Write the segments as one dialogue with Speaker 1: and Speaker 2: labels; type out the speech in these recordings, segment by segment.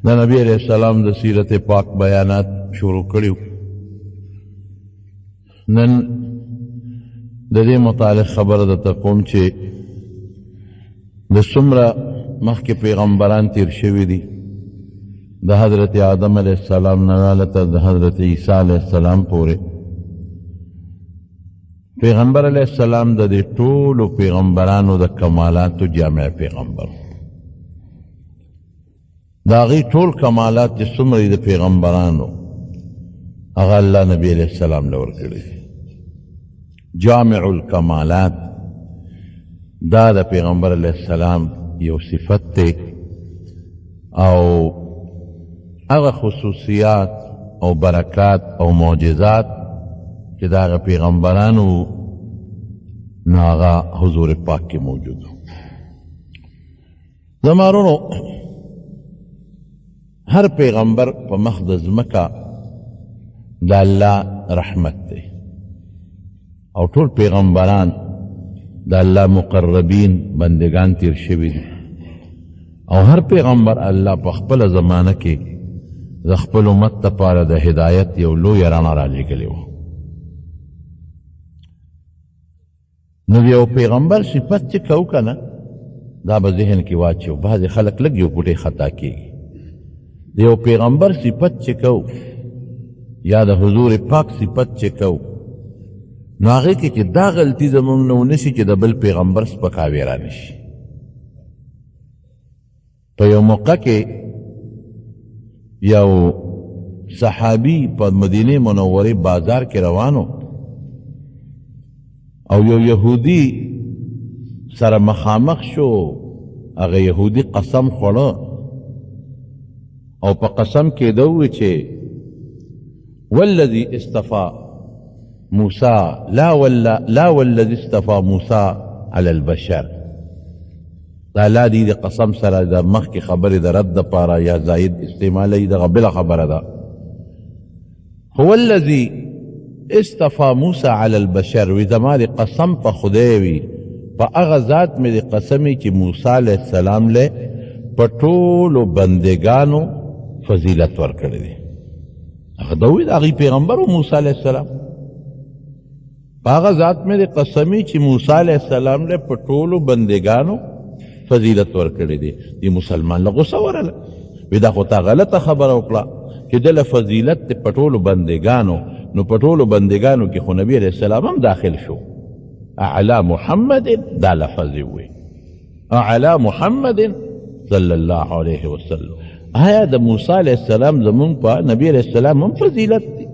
Speaker 1: د نبی علیہ السلام د سیرت پاک بیانات شروع کړیو. نن د دې متعلق خبره درته کوم چې د څومره مخکې پیغمبران تیر شوي دي، د حضرت آدم علیہ السلام نه تر د حضرت عیسی علیہ السلام پورې. پیغمبر علیہ السلام د دې ټولو پیغمبرانو د کمالاتو جامع پیغمبر. د هغې ټول کمالات چې څومره د پیغمبرانو هغه الله نبی علیہ السلام له ورکړي. جامع الکمالات دا د پیغمبر علیہ السلام یو صفت دی او هغه خصوصیات او برکات او معجزات چې د هغه پیغمبرانو نو هغه حضور پاک کې موجود و. زمارونو هر پیغمبر په مخ د ځمکه د الله رحمت دی او ټول پیغمبران د الله مقربین بندگان تیر شوي دي او هر پیغمبر الله په خپله زمانه کې د خپل امت دپاره د هدایت یو لویه رڼا رالیږلې وه. نو د یو پیغمبر صفت چې کوو که نه دا به ذهن کې واچو. بعضې خلک لږ یو ګوټې خطا کېږي. د یو پیغمبر صفت چې کوو یا د حضور پاک صفت چې کوو نو هغې کې چې دا غلطي زمونږ نه ونشي چې د بل پیغمبر سپکاوی را نشي. په یو موقع کې یو صحابي په مدینه منورې بازار کې روانو او یو یهودي سره مخامخ شو. هغه یهودي قسم خوړه او په قسم کې ده ووی چې والذي اصطفى موسى لا والذي اصطفى موسى على البشر. دا لا دی د قسم سره د مخکې خبرې د رد دپاره یا زاید استعمالی دغه بله خبره ده. هو الذي اصطفى موسى على البشر وی زما د قسم په خدای وي په هغه ذات مې د قسمې چې موسی علیه السلام له په ټولو بندګانو فضیلت ورکړی دی. هغه د هغې پیغمبر و موسی علیه السلام. په هغه ذات مې د قسمې چې موسی علیه السلام له په ټولو بندګانو فضیلت ورکړی دی. دی مسلمان له غصه ورله وی دا خو تا غلطه خبره وکړه چې دله فضیلت دی په ټولو بندګانو. نو په ټولو بندګانو کې خو نبي علیه السلام هم داخل شو. اعلی محمد دا لفظ وی اعلی محمد صلی الله علیه وسلم. آیا د موسی علیه السلام زمونږ په نبي علیه السلام هم فضیلت دی؟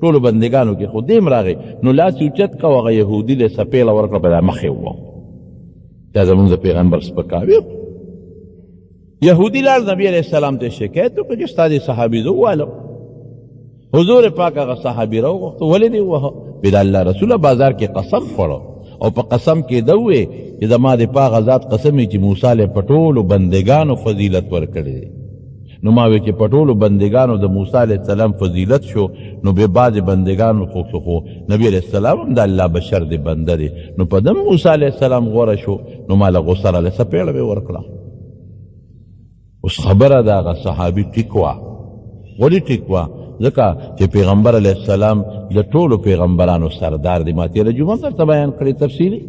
Speaker 1: ټولو بندګانو کې خو دیم راغی نو لاس یې اوچت که هغه یهودي له سپېله ورکړه په دا مخې ووه. دا زمونږ د پیغمبر سپکاوی. یهودي لاړ نبي علیه السلام ته شکایت وکړه چې ستا دې صحابي زه ووالم. حضور پاک هغه صحابي راوغوښته ولې دې ووهه؟ وی د الله رسوله بازار کې قسم خوړه او په قسم کې ده ووې چې زما د په هغه ذات قسم یې چې موسی علیه په ټولو بندګانو فضیلت ورکړی دی. نو ما وی چې په ټولو بندګانو د موسی علیه السلام فضیلت شو نو بیا بعضې بندګانو خو نبي علیه السلام هم د الله بشر دی بنده دی نو په دم موسی علیه السلام غوره شو نو ما له غوسه راله سپېړه مې ورکړه. اوس خبره د هغه صحابي ټیک وه. ولې ټیک وه؟ ځکه چې پیغمبر علیه السلام د ټولو پیغمبرانو سردار دی. ما تېره جمعه درته بیان کړې تفصیلي.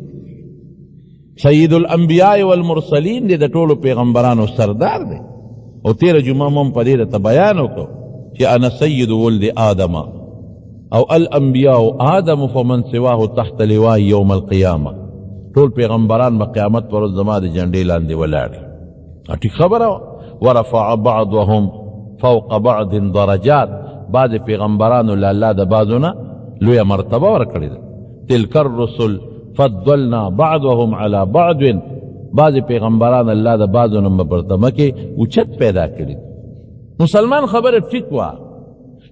Speaker 1: سید الانبیاء والمرسلین دی د ټولو پیغمبرانو سردار دی. او تیره جمعه هم په دې درته بیان وکړو چې انا سید ولد آدم او الانبیاء آدم فمن سواه تحت لواء یوم القیامه. ټول پیغمبران په قیامت پر ورځ زما د جنډې لاندې ولاړ دي. ټیک خبره وه. ورفع بعضهم فوق بعض درجات. بعض پیغمبرانو له الله د بعضو نه لویه مرتبه ورکړې ده. تلک الرسل فضلنا بعضهم على بعض. بعض پیغمبران الله د بعضو نه مرتبه کې اوچت پیدا کړي. مسلمان خبره ټیک وه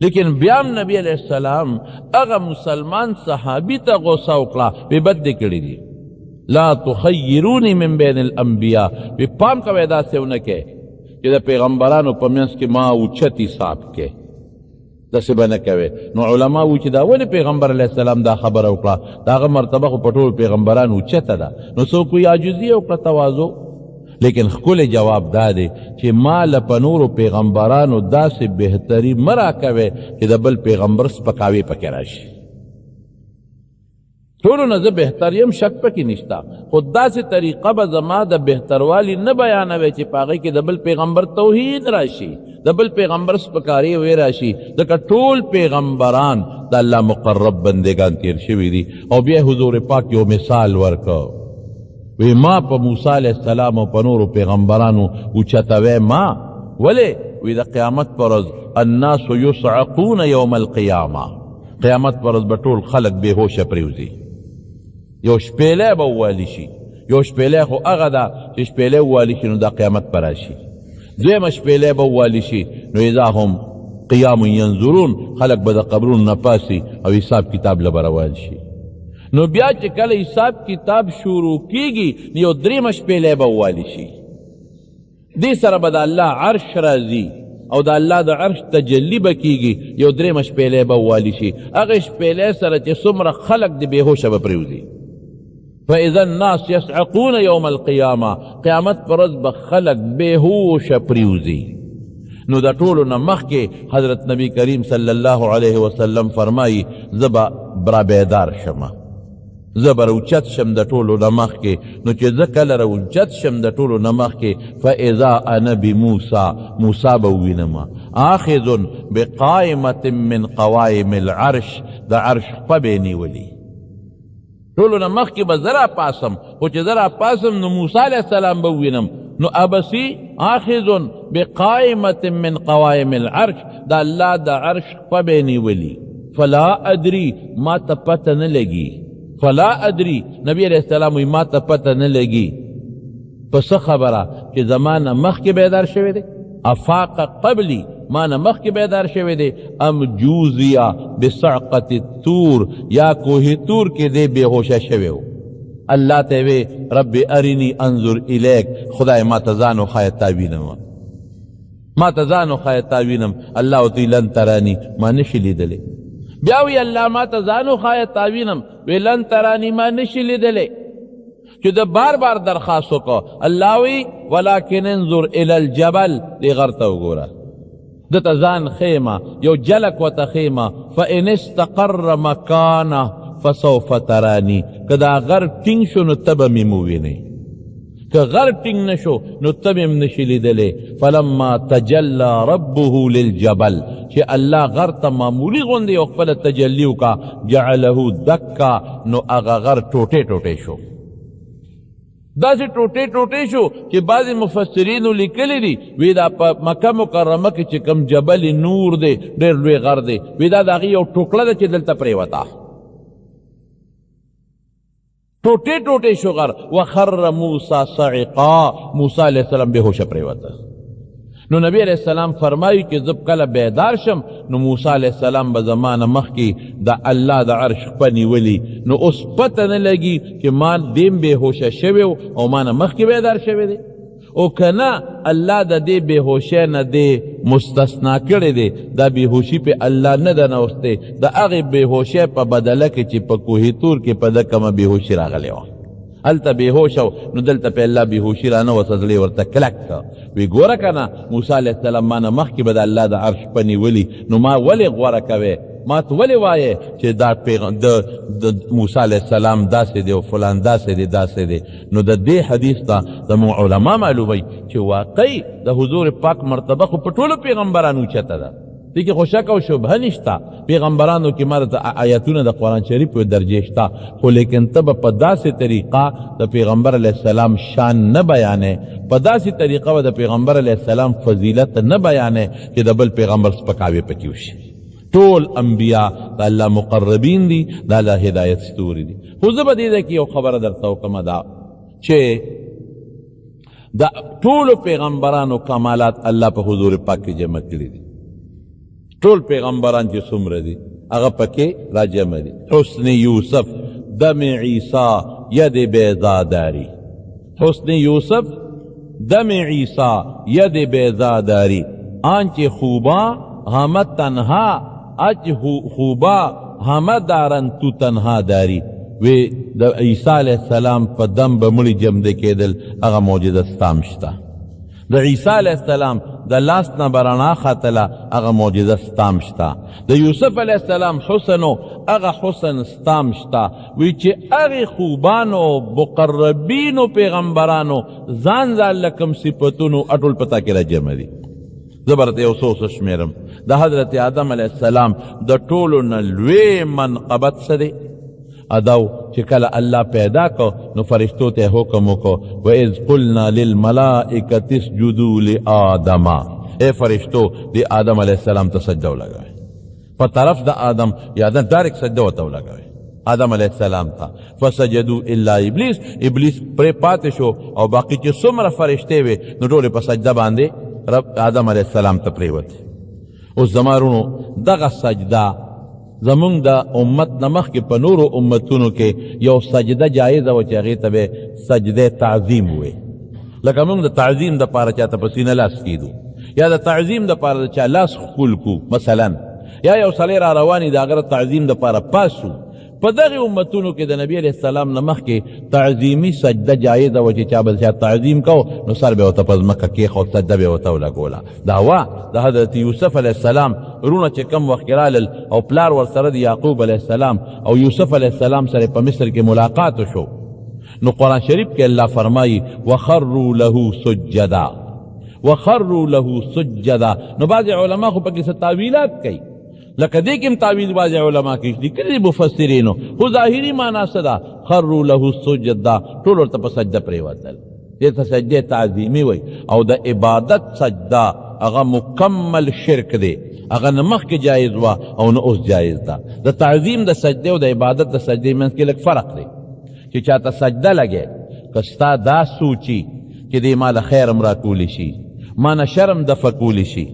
Speaker 1: لیکن بیا هم نبی علیه السلام هغه مسلمان صحابي ته غوسه وکړه وی بد دې کړي دي. لا تخیروني من بین الانبیاء. وی پام کوئ داسې ونه کې چې د پیغمبرانو په منځ کې ما اوچت حساب کې داسې به نه کوې. نو علما وایي چې دا ولې پیغمبر علیه السلام دا خبره وکړه؟ د هغه مرتبه خو په ټولو پیغمبرانو اوچته ده. نو څوک وایي عاجزي وکړه، تواضع. لیکن خکل جواب دا دی چې ما له نورو پیغمبرانو داسې بهتري مه راکوې چې د بل پیغمبر سپکاوی پکې راشي. ټولو نه زه بهتر یم، شک پکې نشته، خو داسې طریقه به زما د بهتروالي نه بیانوي چې په هغې کې د بل پیغمبر توهین راشي، د بل پیغمبر سپکاري وی راشي. ځکه ټول پیغمبران د الله مقرب بندگان تیر شوي دي. او بیا حضور پاک یو مثال ورکړ، وی ما په موسی علیہ السلام او په نورو پیغمبرانو اوچتوی ما ولې؟ وی د قیامت پر ورځ الناس یصعقون یوم القیامه، قیامت پر ورځ به ټول خلق بېهوشه پرېوځي. یو شپېلی به ووالي شي، یو شپېلی خو هغه ده چې شپېلی ووالي شي نو دا قیامت به راشي. دویمه شپېلی به ووالي شي نو اذا هم قیام ینظرون، خلق به د قبرونو نه پاسي او حساب کتاب له به روان شي. نو بیا چې کله حساب کتاب شروع کیږي یو درېمه شپېلی به ووالي شي. دې سره به د الله عرش راځي او د الله د عرش تجلی به کیږي، یو درېمه شپېلی به ووالي شي. هغې شپېلی سره چې څومره خلق د بېهوشه به پرېوځي. فاذا الناس يصعقون يوم القيامه، قیامت پر ورځ به خلق بېهوشه پرېوځي. نو د ټولو نه مخکې حضرت نبی کریم صلی الله علیه وسلم فرمایي زه به برابیدار شمه، زه به راوچت شم د ټولو نه مخکې. نو چې زه کله راوچت شم د ټولو نه مخکې فاذا انا بموسی، موسی به ووینم آخذ بقائمة من قوائم العرش، د عرش خپه به یې نیولي. ټولو نه مخکې به زه راپاسم، خو چې زه راپاسم نو موسی علیه السلام به ووینم. نو ابسی آخذ بقائمة من قوائم العرش، د الله د عرش خپه به یې نیولي. فلا ادري، ما ته پته نه لګي. فلا ادري، نبی علیہ السلام وی ما ته پته نه لګي په څه خبره چې زما نه مخکې بیدار شوی دی، افاق قبلی، ما نه مخکې بیدار شوی دی، ام جوزیا بصعقة الطور، یا کوه تور کې دی بېهوشه شوی و. الله ته وی رب ارنی انظر الیک، خدای ما ته ځان وښایه تا وینم، ما ته ځان وښایه تا وینم. الله ورته لن ترانی، ما نشي لیدلی. بیا وی الله ما ته ځان وښایه تا وینم، وی لن ترانی، ما نشي لیدلی. چې د بار بار درخواست وکړه، الله وی ولکن انظر الی الجبل، دې غر ته وګوره، دته ځان خیمه، یو جلک ورته خیمه، فان استقر مکانه فسوف ترانی، که دا غر ټینګ شو نو ته به مې ووینې، که غر ټینګ نشو نو ته مې هم نشي لیدلی. فلما تجلی ربه للجبل، چې الله غر ته معمولي غوندې یو خپله تجلی وکړه، جعله دکا، نو هغه غر ټوټې ټوټې شو. داسې ټوټې ټوټې شو چې بعضې مفسرینو لیکلی دي، وی دا په مکه مکرمه کې چې کوم جبل نور دی، ډېر لوی غر دی، وی دا د هغې یو ټوکړه ده چې دلته پرېوته، ټوټې ټوټې شو غر. وخر موسی صعقا، موسی علیہ السلام بېهوشه پرېوته. نو نبی علیہ السلام فرمایي چې زه کله بیدار شم نو موسی علیہ السلام به زما نه مخکې د الله د عرش خپه نیولي. نو اوس پته نه لګي چې ما دیم بېهوشه شوی او ما نه مخکې بیدار شوی دی، او که نه الله د دې بېهوشۍ نه دی مستثنا کړی دی، دا بېهوشي پې الله نه ده نوستی، د هغې بېهوشۍ په بدله کې چې په کوه طور کې په ده کومه بېهوشي راغلی وه، هلته بېهوشه و، نو دلته پې الله بېهوشي رانوسته، زړه یې ورته کلک که. وی ګوره که نه موسی علیه السلام ما نه مخکې به د الله د عرش په نیولي، نو ما ولې غوره کوې؟ ما ته ولې وایې چې دا د موسی علیه السلام داسې دی او فلان داسې دی داسې دی؟ نو د دې حدیث ته زموږ علما معلوموي چې واقعي د حضور پاک مرتبه خو په ټولو پیغمبرانو اوچته ده، دې کې خو شک او شبهه نشته. پیغمبرانو کې ماته آیتونه د قرآن شریف په درجې شته، خو لیکن ته به په داسې طریقه د پیغمبر علیه السلام شان نه بیانې، په داسې طریقه به د پیغمبر علیه السلام فضیلت نه بیانې چې د بل پیغمبر سپکاوی پکې وشي. ټول انبیا د الله مقربین دي، د الله هدایت ستوري دي. خو زه به دې کې یو خبره درته وکړم، دا چې د ټولو پیغمبرانو کمالات الله په حضور پاک کې جمع کړي دي. ټول پیغمبران چې څومره دي هغه پکې راجمع دي. حسن یوسف دم عیسی ید بیضا داری، حسن یوسف دم عیسی ید بیضا داری، آنچه خوبا همه تنها اج خوبا همه دارن تو تنها داری. وی د عیسی علیہ السلام په دم به مړي جمده کېدل هغه معجزه ستام شته د عیسی علیہ السلام د لاس نه برانا خاتله هغه معجزه ستام شته د یوسف علیہ السلام حسنو هغه حسن ستام شته وی چې هغه خوبانو مقربینو پیغمبرانو ځان ځان لکم صفتونو اټول پتا کې را جمع دي زبرت یو څو شمیرم د حضرت آدم علیہ السلام د ټولو نه لوی منقبت څه دی اداو چې کله الله پیدا کو نو فرشتو ته حکم وکړو واذ قلنا للملائکة اسجدوا لآدم اے فرشتو دی آدم علیہ السلام ته سجده ولګوئ په طرف د آدم یا د ډایرکټ سجده ورته ولګوئ آدم علیہ السلام ته فسجدوا الا ابلیس پرې پاتې شو او باقي چې څومره فرشتې وې نو ټولې په سجده باندې رب آدم علیہ السلام ته پریوت اوس زمارونو دغه سجده زمونږ د امت نه مخکې په نورو امتونو کې یو سجده جایزه وه چې هغې ته به سجده تعظیم وې لکه موږ د تعظیم دپاره چاته په سینه لاس کیدو یا د تعظیم دپاره د چا لاس ښکول کو مثلا یا یو سړی را رواني د هغه د تعظیم دپاره پاس شو په دغې امتونو کې د نبي علیه السلام نه مخکې تعظیمي سجده جایزه وه چې چا به چا تعظیم کو نو سر به ورته په ځمکه کېښود سجده به ورته ولګوله دا وه د حضرت یوسف علیه السلام رونه چې کم وخت کې رالل او پلار ورسره د یعقوب علیه السلام او یوسف علیه السلام سره په مصر کې ملاقات شو نو قرآن شریف کې الله فرمایي وخروا له سجدا وخروا له سجدا نو بعض علما خو پکې څه تعویلات کوي لکه دې کې هم تعویل بعض علما کې دي کړي مفسرینو خو ظاهري معنا څه ده خروا له سجدا ټول ورته په سجده پرېوتل دې ته سجده تعظیمي وایي او د عبادت سجده هغه مکمل شرک دی هغه نه مخکې جایز وه او نه اوس جایز ده د تعظیم د سجدې او د عبادت د سجدې منځ کې لږ فرق دی چې چاته سجده لګې که ستا دا سوچي چې دې ما له خیر هم راکولی شي ما نه شرم دفع کولی شي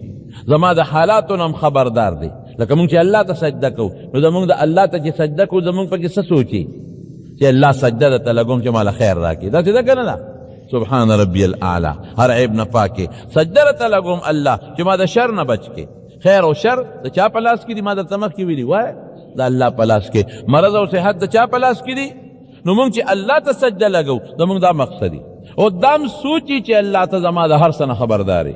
Speaker 1: زما د حالاتو نه هم خبردار دی لکه مونږ چې الله ته سجده کوو نو زمونږ د الله ته چې سجده کوو زمونږ پکې څه سوچي چې الله سجده درته لګوم چې ما له خیر راکړي داسې ده که نه ده سبحان ربی الاعلی هر عیب نه پاکې سجده درته لګوم الله چې ما د شر نه بچ کې خیر او شر د چا په لاس کې دي ما درته مخکې ویلي وایه د الله په لاس کې مرض او صحت د چا په لاس کې دي نو مونږ چې الله ته سجده لګو زمونږ دا مقصد دي او دام سوچي چې الله ته زما د هر څه نه خبرداري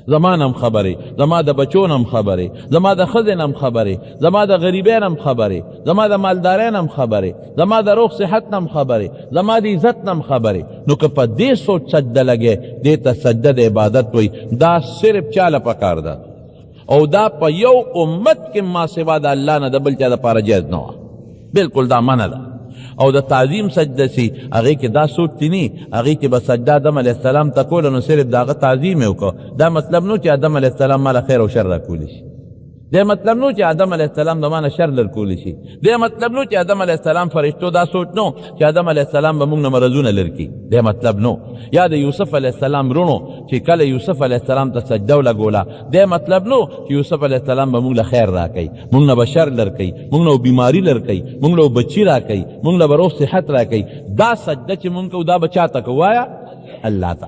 Speaker 1: زما نم خبرې زما د بچو نم خبرې زما د ښځې نم خبرې زما د غریبۍ نم خبرې زما د مالدارۍ نم خبرې زما د روغ صحت نم خبرې زما د عزت نم خبرې نو که په دې سوچ سجده لګې دې ته سجده د عبادت وایي دا صرف چاله پکار ده او دا په یو امت کې ما سوا د الله نه د بل چا دپاره جایز نه وه بالکل دا منع ده او د تعظیم سجده سي هغې کې دا سوچ تي نی هغې کې به سجده آدم علیه السلام ته کوله نو صرف د هغه تعظیم یې وکړه دا مطلب نو چې آدم علیه السلام ما له خیر او شر راکولی شي دې مطلب نو چې آدم علیه السلام د ما نه شر لرکولی شي دې مطلب نو چې آدم علیه السلام فرشتو دا سوچ نو چې آدم علیه السلام به موږ نه مرضونه لرکي دې مطلب نو یا د یوسف علیه السلام رونو چې کله یوسف علیه السلام ته سجده ولګوله دې مطلب نو چې یوسف علیه السلام به موږ له خیر راکوي موږ نه به شر لرکوي موږ نه بیماري لرکوي موږ له بچي راکوي موږ له به روغ صحت راکوي دا سجده چې موږ کوو دا به چا ته کوو وایه الله ته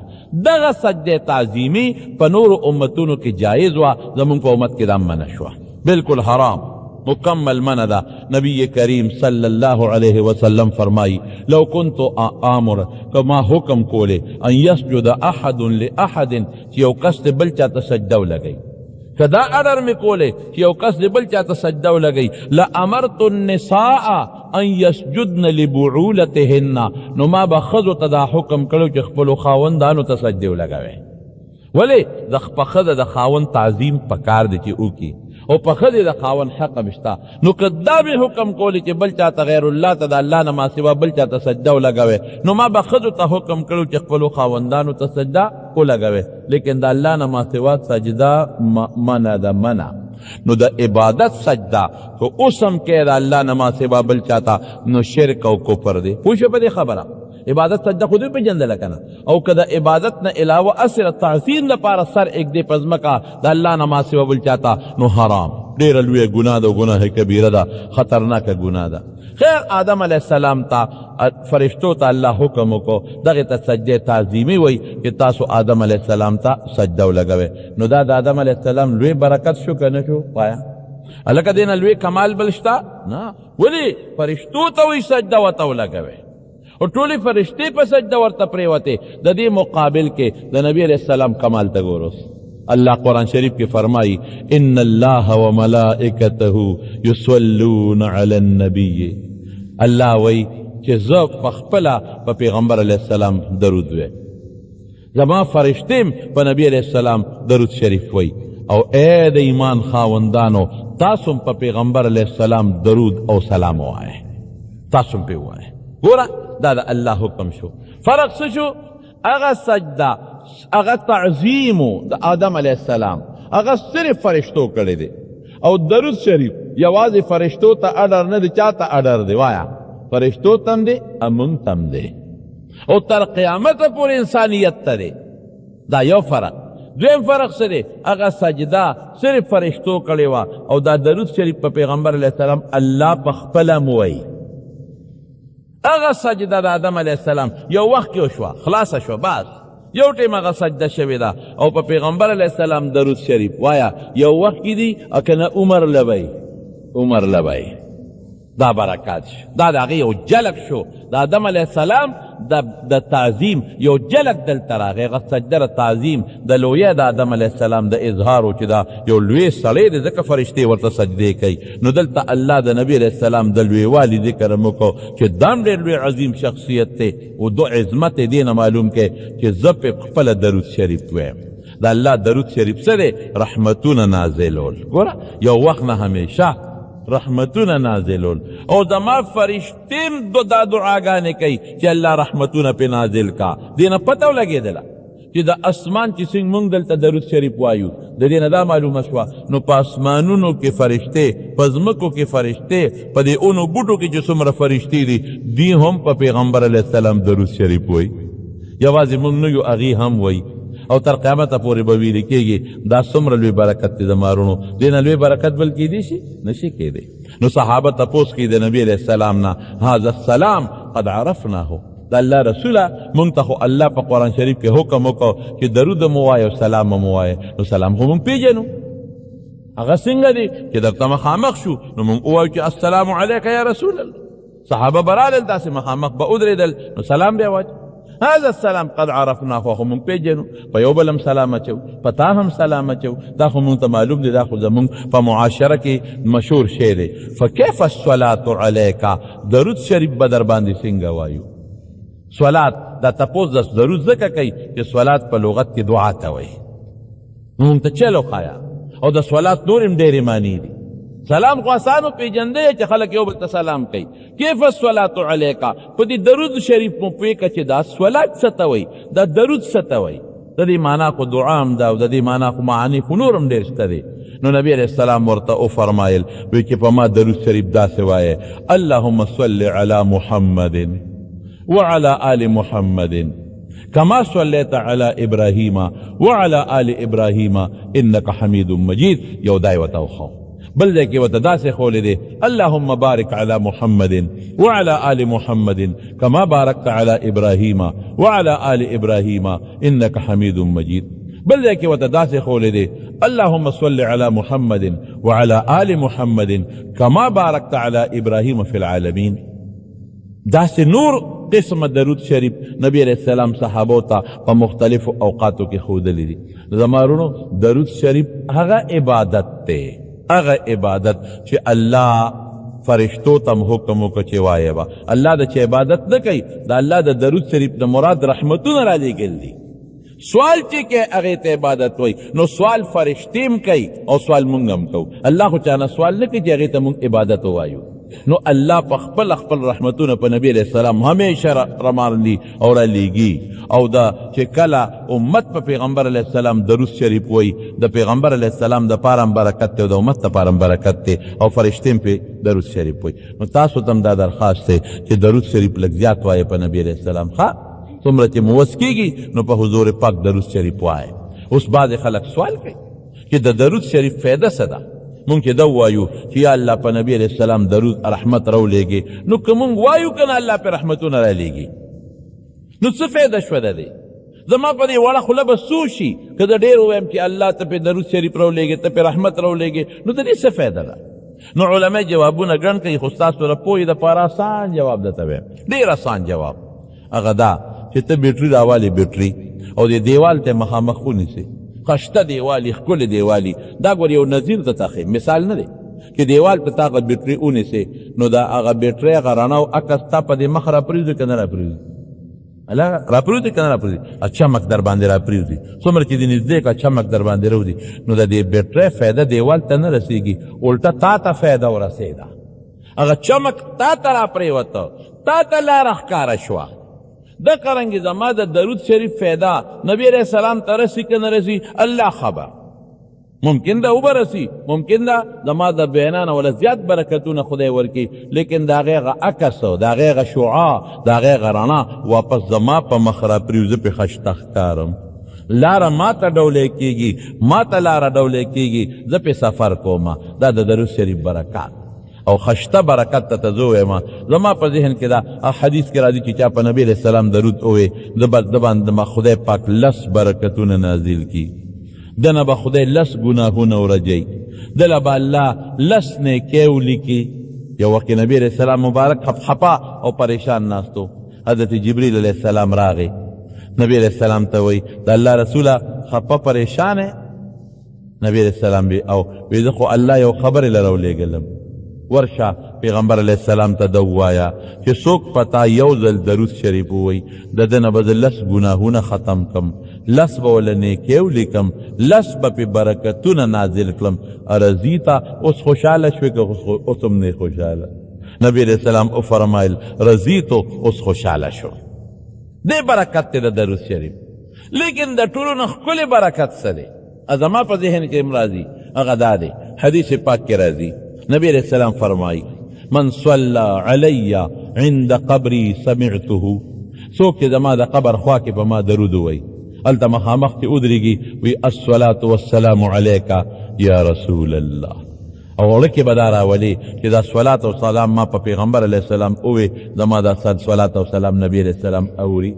Speaker 1: دغه سجده تعظیمي په نورو امتونو کې جایز وه زمونږ په امت کې دا منع شوه بالکل حرام مکمل منع ده نبی کریم صلی اللہ علیہ وسلم فرمائی لو کنت آمر کما حکم کولے ان یسجد احد لأحد چی یو قصد بل چاہتا سجدو لگئی کدا ارر میں کولے چی یو قصد بل چاہتا سجدو لگئی لأمرت النساء ان یسجدن لبعولتهن نو ما بخضو تدا حکم کرو چی خپلو خاوندانو تا سجدو لگوے ولی د خد د خاوند تعظیم پکار دی چی او کی او په خدای د خاون حق مشتا نو کدا به حکم کولی چې بل چاته غیر الله ته د الله نه ما سوا بل چاته سجده ولګوي نو ما به خدو ته حکم کړو چې خپلو خاوندانو ته سجده ولګوي لیکن د الله نه ما سوا سجده منع ده منع نو د عبادت سجده که اوسم کې د الله نه ما سوا بل چاته نو شرک او کفر دی پوه شو په دې خبره عبادت سجده خودی پہ جندل کنا او کدا عبادت نہ علاوہ اثر تعظیم لپاره سر ایک دے پزمکا دا اللہ نما سوا بل چاہتا نو حرام دیر لوی گناہ دا گناہ کبیرہ دا خطرناک گناہ دا خیر آدم علیہ السلام تا فرشتو تا اللہ حکم کو دغه ته سجده تعظیمی وی کہ تاسو آدم علیہ السلام تا سجده لگوي نو دا آدم علیہ السلام لوی برکت شو کنه شو پایا الکه دین لوی کمال بلشتا نه ولی فرشتو ته وی سجده ورته ولګوي او ټولې فرشتې په سجده ورته پریوتې. د دې مقابل کې د نبی علیہ السلام کمال ته ګوروس. اللہ قرآن شریف کی فرمائی ان اللہ وملائکته یصلون علی النبی. اللہ وی کہ زب پخپلا پا پیغمبر علیہ السلام درود وی، زمان فرشتیم پا نبی علیہ السلام درود شریف وی. او اے د ایمان خاوندانو تاسم پا پیغمبر علیہ السلام درود او سلام وائے، تاسم پہ وائے. گورا دا اللہ حکم شو. فرق سشو اغا سجدہ اغا تعظیمو دا آدم علیہ السلام اغا صرف فرشتو کردے دے، او درود شریف یوازی فرشتو تا اڈر ندے، چاہتا اڈر دے وایا فرشتو تم دے امون تم دے، او تر قیامت پور انسانیت تا دے. دا یو فرق. دویم فرق سے دے اغا سجدہ صرف فرشتو کردے وا، او دا درود شریف پا پیغمبر علیہ السلام اللہ پخپلا موئی. اغا سجدہ دا آدم علیہ السلام یو وقت کیو شوا خلاص شوا باز یو ٹیم اغا سجدہ شوی دا، او پا پیغمبر علیہ السلام درود شریف وایا یو وقت کی دی اکنا عمر لبائی دا برکات شو. دا دا غی یو جلک شو دا آدم علیہ السلام دا تعظیم یو جلک دل تراغی اغا سجدہ تعظیم دا لویا دا آدم علیہ السلام دا اظہارو چی دا یو لوی سڑے دے ذکر فرشتے ورطا سجدے کئی. نو دلتا اللہ دا نبی علیہ السلام دا لوی والی ذکر مکو چی دام دے لوی عظیم شخصیت تے و دو عظمت دینا معلوم کے چی زب قفل درود شریف ویم. دا اللہ درود شریف سرے رحمتون نازلول. گورا یو وقت ہمیشہ رحمتون نازلول، او زما فرشتیم دا دعاگانے کئی چی اللہ رحمتون پہ نازل کا. دینا پتاو لگے دلا چی دا اسمان چی سنگ منگ دلتا درود شریف وایو دا دینا دا معلوم اشوا. نو پا اسمانونو کے فرشتے پزمکو کے فرشتے پا دے اونو بوٹو کی جو سمر فرشتی دی ہم پا پیغمبر علیہ السلام درود شریف وی. یوازی منگ نو یو اغی ہم وی، او تر قیامت پوری بوی لکے گی دا سمر لوی برکت تی دمارونو. دینا لوی برکت بل کی دی شی نشی کے دے. نو صحابہ تپوس کی دے نبی علیہ السلام نا هذا السلام قد عرفنا ہو. دا اللہ رسولہ منتخو اللہ پا قرآن شریف کے حکم ہوکو کہ درود موائے و سلام موائے. نو سلام خو من پی جنو اگا سنگا دی کہ در تا مخامق شو نو من اوائے کہ السلام علیکہ یا رسول اللہ. صحابہ برادل دا سی مخامق با ادر دل نو سلام بے واج هذا السلام قد عرفنا خو من پیجنو پا یو بلم سلام چو پتا ہم سلام چو. دا خو من تا معلوم دی دا خو زمون پا معاشرہ کی مشہور شیر ہے. فکیف الصلاة علیکا درود شریف بدر باندی سنگا وایو. صلاة دا تپوز دا درود ذکر کئی کہ صلاة پا لغت کی دعا تاوئی من تا چلو خایا. او دا صلاة نورم دیر مانی دی. سلام کو آسانو پی جندے چی خلق یو بلتا سلام کئی. کیف الصلاة علیکا پا دی درود شریف مو پیکا چی دا صلاة ستوئی دا درود ستوئی. دا دی مانا کو دعام دا دا دی مانا کو معانی کو نورم دیرشتا دی. نو نبی علیہ السلام ورطا او فرمائل ویکی پا ما درود شریف دا سوائے اللہم صلی علی محمد وعلى آل محمد كما صليت على إبراهيم وعلى آل إبراهيم إنك حميد مجيد. یو دائی وتوخو بل دے کہ وتدا سے خول دے اللهم بارك على محمد وعلى آل محمد كما باركت على إبراهيم وعلى آل إبراهيم إنك حميد مجيد. بل دے کہ وتدا سے خول دے اللهم صل على محمد وعلى آل محمد كما باركت على إبراهيم في العالمين. دا سے نور قسم درود شریف نبی علیہ السلام صحابوں تا پا مختلف اوقاتوں کی خود لی دی. زمارونو درود شریف اغا عبادت تے اغا عبادت چی اللہ فرشتو تم حکمو کچی وائے با. اللہ دا چی عبادت نہ کئی دا اللہ دا درود شریف دا مراد رحمتون را لے گل دی. سوال چی کہ اغیت عبادت ہوئی نو سوال فرشتیم کئی اور سوال منگم کو. اللہ کو چاہنا سوال نہ کی جی اغیت منگ عبادت ہوئیو. نو اللہ پخپل اخپل رحمتون پا نبی علیہ السلام ہمیشہ رمان لی اور لیگی. او دا چی کلا امت پا پیغمبر علیہ السلام درود شریف ہوئی دا پیغمبر علیہ السلام دا پارم برکت تے دا امت دا پارم برکت تے او فرشتیم پہ درود شریف ہوئی. نو تاسو تم دا درخواست تے چی درود شریف لگ زیاد وائے پا نبی علیہ السلام خواہ تمرا چی موسکی گی نو پا حضور پاک درود شریف وائے. اس بعد خلق سوال کئی کہ دا درود شریف فیدہ صدا ممکن دو وایو کہ یا اللہ پا نبی علیہ السلام درود رحمت رو لے گے نو کہ منگ وایو کنا اللہ پہ رحمتون را لے گی نو سفیدہ شودہ دے. زما په دې وړه خوله به څو شي که زه ډېر ووایم چې الله ته پې درود شریف راولېږې ته پې رحمت راولېږې نو د دې څه فایده ده نو علما جوابونه ګڼ کوي خو ستاسو د پوهې دپاره آسان جواب درته وایم ډېر آسان جواب هغه دا چې ته بیټري راوالې بیټري او د دیوال ته مخامخ ونیسې خشته دیوالي ښکلې دیوالي دا ګور یو نظیر ته ښې مثال نه دی چې دیوال په تا هغه بیټري ونیسې نو دا هغه بیټرۍ هغه رڼا او عکس تا په دې مخ راپرېږدي که نه راپرېږدي راپرېږدي که نه راپرېږدي چمک در باندې راپرېږدي څومره چې د نږدې که چمک در باندې راوځي نو د دې بیټرۍ فایده دیوال ته نه رسېږي الټه تا ته فایده ورسېده هغه چمک تا ته راپرېوته تا ته لاره ښکاره شوه د قرنګې زما د درود شریف فایده نبی علیه السلام ته رسي که نه رسي الله خبر ممکن ده وبرسي ممکن ده زما د بیانانه ولا زیات برکتونه خدای ورکي لیکن د هغې هغه عکس د هغې هغه شعاع د هغې هغه رڼا واپس زما په مخ راپرېوزه پې خشته ښکارم لاره ما ته ډولې کېږي ما ته لاره ډولې کېږي زه پې سفر کومه دا د درود شریف برکات او خشته برکت ته زه ویم زما په ذهن کې دا حدیث کې راځي چې چا په نبي علیه السلام درود ووایي د باندې خدای پاک لس برکتونه نازل کي دنه به خدای لس ګناهونه ورجوي دله به الله لس نیکۍ ولیکي یو وخت نبی علیه السلام مبارک خپخپا او پریشان ناستو حضرت جبریل علیه السلام راغی نبی علیه السلام ته وایي د الله رسوله خپه پریشان نبی علیه السلام او وی زه خو الله یو خبرې له راولېږلم ورشه پیغمبر علیه السلام ته ده ووایه چې څوک پتا یو ځل درود شریف ووایي د ده نه به زه لس ګناهونه ختم کم لس به وله نیکۍ ولیکم لس به پې برکتونه نازل کړم رضی ته اوس خوشحاله شوې که اوس هم نه خوشحاله نبی علیه السلام وفرمایل رضیتو اوس خوشحاله شو دې برکت دی د درود شریف لیکن د ټولو نه ښکلې برکت څه دی زما په ذهن کې هم راځي هغه دا دی حدیث پاک کې راځي نبی علیہ السلام فرمائی من صلی علی عند قبری سمعته سوک چې زما د قبر خوا کې په ما درود ووایي هلته مخامخ چې ودرېږي وی الصلاة والسلام علیک یا رسول الله او وړه کې به دا راولي چې دا صلات او سلام ما په پیغمبر علیه السلام ووایي زما دا صلات او سلام نبی علیه السلام اوري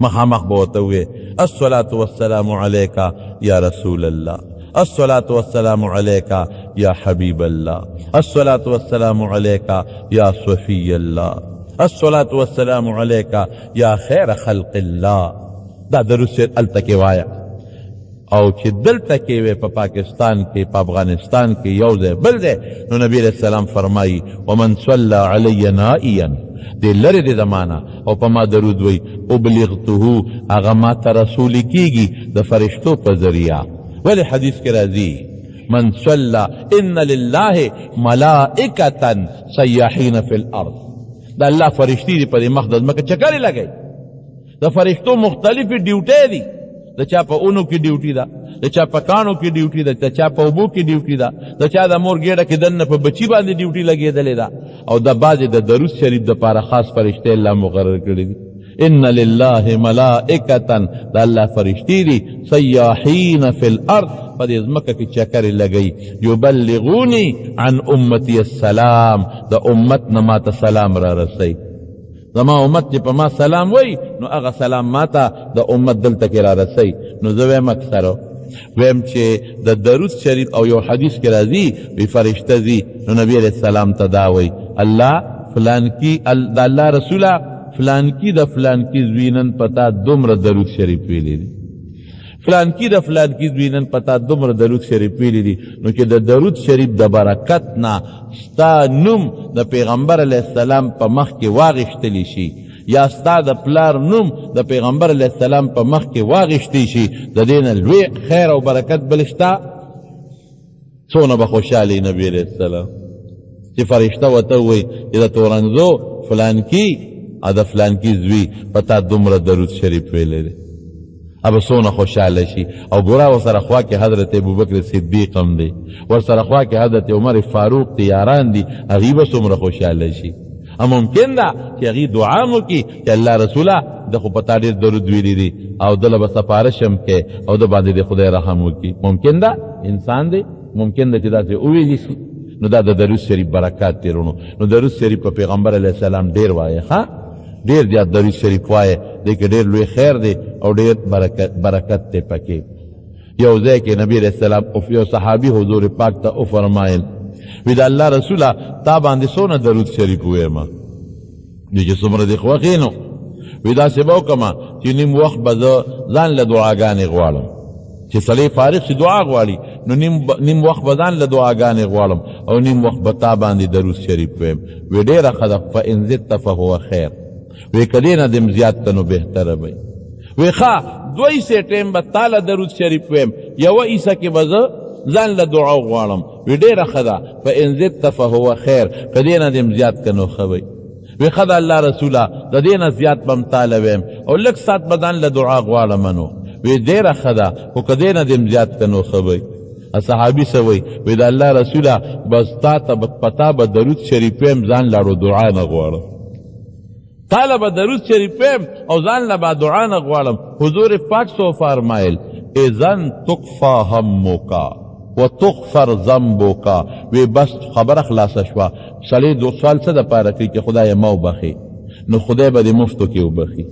Speaker 1: مخامخ به ورته ووایي الصلاة والسلام علیک یا رسول الله الصلاة والسلام عليك يا حبيب الله الصلاة والسلام عليك يا صفي الله الصلاة والسلام عليك يا خير خلق الله دا درود شریف هلته کې وایه او چې دلته کې وی په پاکستان کې په افغانستان کې یو ځای بل ځای نو نبی علیه السلام فرمایي ومن صلى علي نائیا دې لرې د زمانه او په ما درود وی ابلغته هغه ما ته رسول کېږي د فرشتو په ذریعه ولی حدیث کے راضی من صلی ان للہ ملائکتا سیاحین فی الارض دا اللہ فرشتی دی پا دی مقدس مکہ چکری لگئی دا فرشتو مختلفی ڈیوٹی دی دا چا پا اونو کی ڈیوٹی دا دا چا پا کانو کی ڈیوٹی دا چا پا اوبو کی ڈیوٹی دا چا دا مور گیڑا کی دن پا بچی باندی ڈیوٹی لگی دلی دا او دا بازی دا درود شریف دا پارا خاص فرشتے اللہ مقرر کردی دی ان للہ ملائکتا دا اللہ فرشتی دی سیاحین فی الارض پا دی ازمکہ کی چکر لگئی یبلغونی عن امتی السلام دا امت نماتا سلام را رسی زما امت چی پا ما سلام وی نو اغا سلام ماتا دا امت دل تکی را رسی نو زویم اکثرو ویم چی دا درود شریف او یو حدیث کی رازی بی فرشتہ زی نو نبی علیہ السلام تا داوی اللہ فلان کی دا اللہ رسولہ فلان کی دا فلان کی زوینن پتا دمر درود شریف ویلی دی فلان کی دا فلان کی زوینن پتا دمر درود شریف ویلی دی نو کہ دا درود شریف دا برکتنا ستا نم دا پیغمبر علیہ السلام پا مخ کی واغشتلی شی یا ستا دا پلار نم دا پیغمبر علیہ السلام پا مخ کی واغشتی شی دا دین الوی خیر و برکت بلشتا سونا بخوشالی نبی علیہ السلام چی فرشتہ وطوئی اذا تورنزو فلان کی ادا فلان کی زوی پتا دمر درود شریف ویلے دے اب سونا خوشحال شي او ګورا ورسره خوا کې حضرت ابوبکر صدیق هم دی ورسره خوا کې حضرت عمر فاروق دی یاران دي هغې به څومره خوشحاله شي ممکن ده چې هغې دعا مو کړي چې الله رسوله د خو په تا ډېر درود ویلي دي او دله به سفارش هم کوي او د باندې د خدای رحم وکړي ممکن ده انسان دی ممکن ده چې داسې وویلي شي نو دا د درود شریف برکات دی رونو نو درود شریف په پیغمبر علیه السلام ډېر وایي ښه ډېر زیات درود شریف وایي دیکھ ډیر لوی خیر دی او ډیر برکت دی پکې. یو ځای کې نبی علیہ السلام یو صحابي حضور پاک ته او فرمایل وی دا الله رسوله تا باندې څونه درود شریف ویما دی چې څومره دی خوښې نو وی داسې به وکړمه چې نیم وخت به زه ځان له دعاګانې غواړم چې سړی فارغ شي دعا غواړي نو نیم وخت به ځان له دعاګانې غواړم او نیم وخت به تا باندې درود شریف ویم. وی ډېره ښه ده فان زدت فهو خیر. وی که دې نه دم زیات ته نو بهتره به وی ښه دوی سې ټیم به تا له درود شریف ویم یوه عیسه کې به زه ځان له دعا غواړم. وی ډېره ښه ده فان زدت فهو خیر که دې نه دم زیات که نو ښه وی. وی ښه ده الله رسوله د دې نه زیات به م تاله ویم او لږ ساعت به ځان له دعا غواړم نو. وی ډېره ښه ده خو که دې نه دم زیات که نو ښه وی. صحابي څه وی وی د الله رسوله بس تا ته پتا به درود شریف ویم ځان لاړو دعا نه غواړم. تاله به درود شریف ویم او ځان له به دعا نه غواړم. حضور پاک سو فرمایل اذن تکفا همکا و تغفر ذنبکا. وی بس خبره خلاصه شوه. سړی دو سوال څه دپاره کوي چې خدای ما وبخي نو خدای به دې مفتو کې وبخي.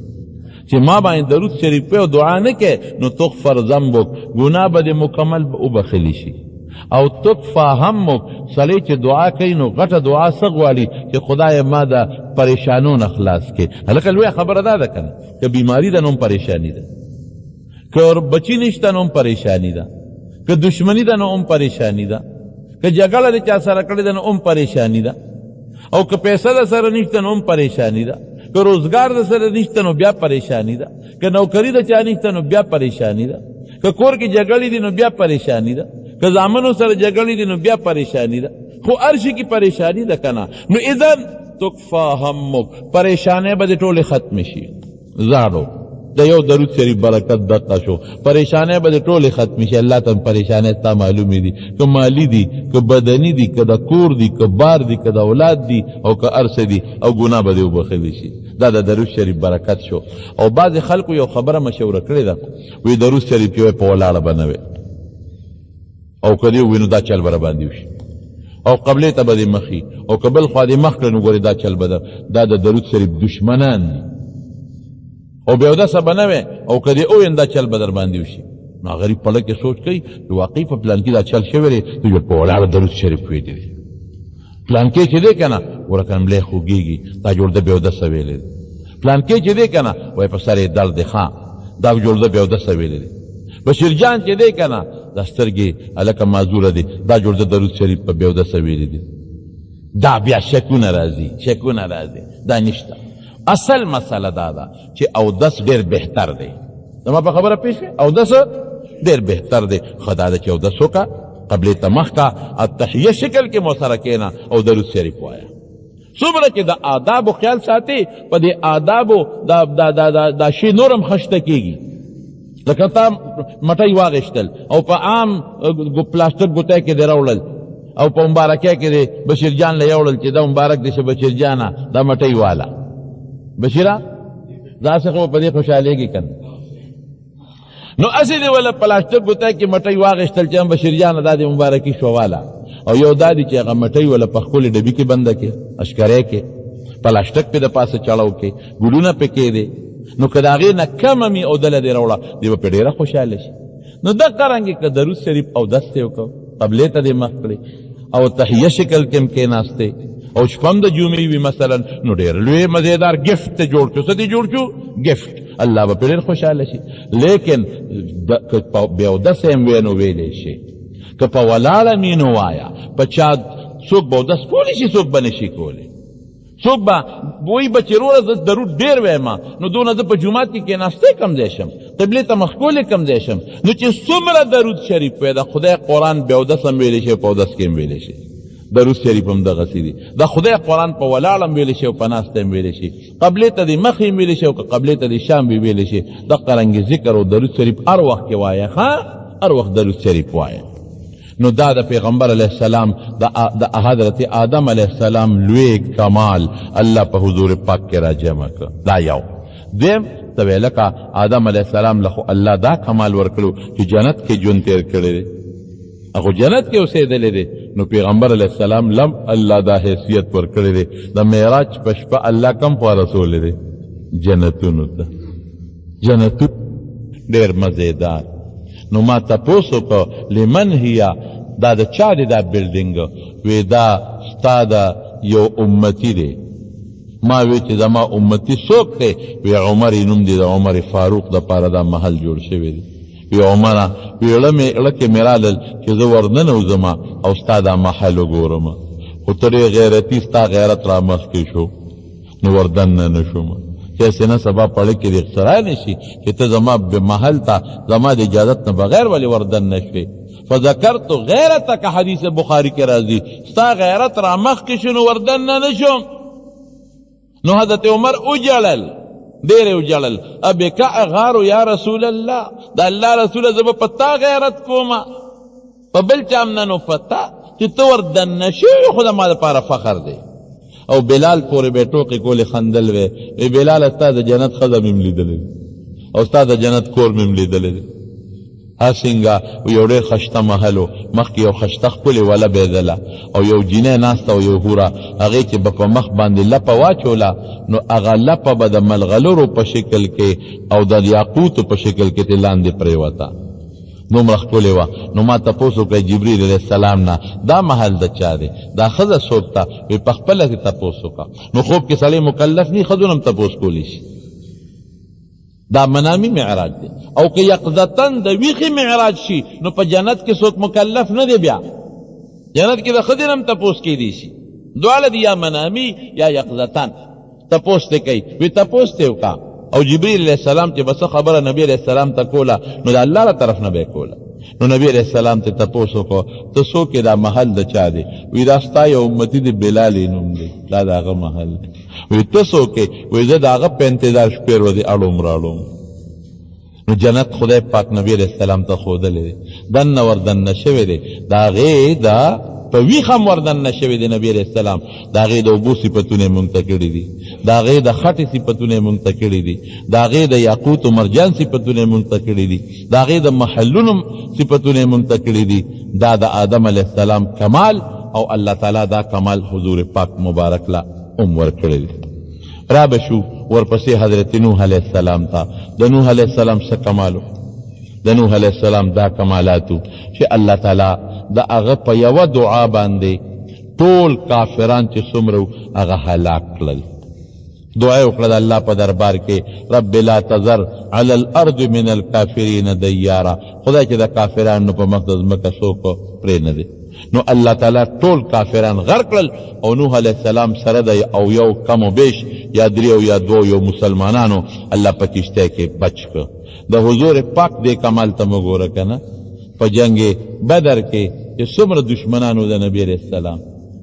Speaker 1: چې ما باندې درود شریف او دعا نه کې نو تغفر ذنبک ګناه به دې مکمل وبخلی شي. او تکفا همک سړی چې دعا کوي نو غټه دعا څه غواړي چې خدای ما د پریشانو نه خلاص کړي. هلکه لویه خبره دا ده که نه که بیماري ده نو هم پریشاني ده که بچی نشته نو هم پریشاني ده که دشمنی ده نو هم پریشانی ده که جګړه د چا سره کړې ده نو هم پریشانی ده او که پیسه د سره نشته نو هم پریشانی ده که روزګار د سره نشته نو بیا پریشانی ده که نوکري د چا نشته نو بیا پریشانی ده که کور کې جګړې دي نو بیا پریشانی ده که زامنو سره جګړې دي نو بیا پریشانی ده خو هر شي کې پریشانی ده که نه. نو اذن تکفا همک پریشانۍ به دې ټولې ختمې شي. زاړو د یو درود شریف برکت دقه شو پریشانۍ به دې ټولې ختمې شي. الله ته پریشانۍ ستا معلومې دي که مالی دي که بدني دي که د کور دي که بار دي که د اولاد دي او که هر څه دي او ګناه به دې وبخلی شي. دا د درود شریف برکت شو. او بعضې خلکو یو خبره مشوره کړې ده وی درود شریف یې په ولاړه به نه وی او که دې ووینو دا چل به راباندې وشي او قبلې ته به دې مخي او که بل خوا دې مخ کړه نو ګورې دا چل به ده. دا د درود شریف دشمنان دي او بیا اودسه به نه وی او که دې ووین دا چل به در باندې وشي. نو غریب پړه کې سوچ کوي چې واقعي په پلان کې دا چل شوی دی نو په ولاړه درود شریف ویلی دی. پلان کې چې دی که نه ګوره که ملی خوږېږي دا جوړ ده بیا اودسه ویلی دی. پلان کې چې دی که نه وایي په سر یې درد دی ښه دا جوړ ده بیا اودسه ویلی دی. بشیر جان چې دی که نه دا سترګې هلکه معذوره دی دا جوړ ده درود شریف په بیا اودسه ویلی دی. دا بیا شکونه راځي دا نشته. اصل مسئله دا ده چې اودس ډېر بهتر دی. زما په خبره پېښ شوې اودس ډېر بهتر دی. ښه دا ده چې اودس وکړه قبلې ته مخ کا التحیه شکل کې مو سره کښېنه او درود شریف وایه. څومره چې د آدابو خیال ساتي په دې آدابو دا شی نور هم خشته کېږي. لکه تا مټۍ واغېشتل او په عام پلاستیک ګوتی کې دې راوړل او په مبارکۍ کې دې بشیر جان له یوړل چې دا مبارک دې شه بشیر جانه دا مټۍ واله بشیره داسې خو په دې خوشحالېږي که نه. نو هسې دې وله پلاستیک ګوتی کې مټۍ واغېشتل چې هم بشیر جانه دا دې مبارکي شوه واله او یو دا دی چې هغه مټۍ وله په ښکلې ډبي کې بنده کې اشکری کې پلاستیک پې د پاسه چړو کې ګلونه پې کېدې نو که د هغې نه کمه مي اودله دې راوړه دې به پې ډېره خوشحاله شي. نو دغه رنګې که درود شریف اودس ته وکړو قبلې ته دې مخ کړې او تحیه شکل کې هم کېناستې او شپه هم د جمعې وي مثلا نو ډېر لوی مزېدار ګفت ته جوړ شو. څه دې جوړ شو؟ ګفت. الله به پې ډېر خوشحاله شي. لیکن که بې اودسه هم وی نو ویلی شي که په ولاړه مې نو وایه په چا څوک به اودس کولی شي څوک به نه شي کولی. څوک به وایي به چې وروره زه درود ډېر وایم نو دونه زه په جومات کې کېناستی کم ځای شم قبلې ته مخ کولی کم ځای شم. نو چې څومره درود شریف وایه د خدای قرآن بې اودس هم ویلی شي په اودس کې هم ویلی شي. درود شریف هم دغسې دي. د خدای قرآن په ولاړ هم ویلی شي او په ناسته هم ویلی شي. قبلې ته دې مخې هم ویلی شي او که قبلې ته دې شام هم ویلی شي. دغه رنګې ذکر او درود شریف هر وخت کې وایه ښه هر وخت درود شریف وایه. نو دا د پیغمبر علیه السلام د حضرت آدم علیه السلام لوی کمال الله په حضور پاک کې را جمع کړ. دا یو. دویم ته ویې لکه آدم علیه السلام له خو الله دا کمال ورکړو چې جنت کې ژوند تېر کړی دی هغه جنت کې اوسېدلی دی. نو پیغمبر علیه السلام لم الله دا حیثیت ورکړی دی. د معراج په شپه الله کم خوا رسولی دی؟ جنتونو ته. جنتو ډیر مزیدار. نو ما تپوسو کو لمن هیا دا د چا دی دا بلډینګ؟ وی دا ستا د یو امتی دی. ما وی چې زما امتی څوک دی؟ وی عمر نوم دی، د عمر فاروق د پاره دا محل جوړ شوی دی. وی عمره وی اړه کې مې رالل چې زه ورننوځم او ستا دا محل وګورم، خو ته ډېر غیرتي، ستا غیرت را مخکې شو نو وردننه نه شوم. چې نه سبا پړه کې د اختراع نه شي چې ته زما محل ته زما د اجازت نه بغیر ولې وردن نه شوې. فذکرت غیرتک، حدیث بخاری کې راځي، ستا غیرت را مخکې شو نو وردن نه شوم. نو حضرت عمر اجړل، ډېر اجړل. ابک اغارو یا رسول الله، د الله رسوله زه به په تا غیرت کومه، په بل چا هم نه. نو فتا چې ته وردن نه شوې خو زما دپاره فخر دی. او بلال پورې به ټوقې کولې خندل وی بلال ستا د جنت ښځه مې هم لیدلې او ستا د جنت کور مې هم لیدلی دی. هسنګه یو ډېر خشته محل و، مخکې یو خشته ښکلې وله بېدله او یو جینۍ ناسته او یو هوره، هغې چې به په مخ باندې لپه واچوله نو هغه لپه به د ملغلرو په شکل کې او د یاقوتو په شکل کې ترې لاندې پرېوته، دومره ښکلې وه. نو ما تپوس وکړی جبریل علیه السلام نه دا محل د چا دی، دا ښځه څوک ته؟ وی په خپله کې تپوس وکړه. نو خوب کې سړی مکلف نی، ښځونه هم تپوس کولی شي. دا منامي معراج دی. او که یقظتن د ویښې معراج شي نو په جنت کې څوک مکلف نه دی، بیا جنت کې د ښځې نه هم تپوس کیدی شي. دواړه دي، یا منامي یا یقظتن. تپوس ته کوي، وی تپوس ته وکړه. او جبریل علیہ السلام ته بس خبره نبی علیہ السلام ته کوله نو د الله له طرف نه به کوله. نو نبی علیہ السلام ته تپوس وکړو ته څوک یې، دا محل د چا دی؟ وی دا ستا یو امتي دی بلال یې نوم دی، دا د هغه محل دی. وی ته څوک یې؟ وی زه د هغه په انتظار شپې ورځې اړوم راړوم. نو جنت خدای پاک نبی علیہ السلام ته ښودلی دی، دننه وردننه شوی دی. د هغې دا په ویښ هم وردننه شوی دی نبی علیہ السلام. د هغې د اوبو صفتونه یې مونږ ته کړي دي، د هغې د خټې صفتونه یې مونږ ته کړي دي، د هغې د یاقوت و مرجان صفتونه یې مونږ ته کړي دي، د هغې د محلونو صفتونه یې مونږ ته کړي دي. دا د آدم علیہ السلام کمال او الله تعالی دا کمال حضور پاک مبارک لا هم ورکړی دی. را به شو ورپسې حضرت نوح علیہ السلام ته. د نوح علیہ السلام څه کمالو؟ د نوح علیہ السلام دا کمالاتو چې الله تعالی د هغه په یوه دعا باندې ټول کافران چې څومره هغه هلاک کړل. دعا یې وکړه د الله په دربار کې، رب لا تذر علی الارض من الکافرین دیارا، خدای چې د کافرانو په مخ د ځمکه څوک پرې نه دی. نو الله تعالی ټول کافران غرق کړل او نوح علیہ السلام سره د او یو کم و بیش یا درې او یا دو یو مسلمانانو الله په کشته کې بچ کړ. د حضور پاک دې کمال ته مو ګوره که نه، په جنگ بدر کې چې څومره دشمنانو د نبی علیہ السلام،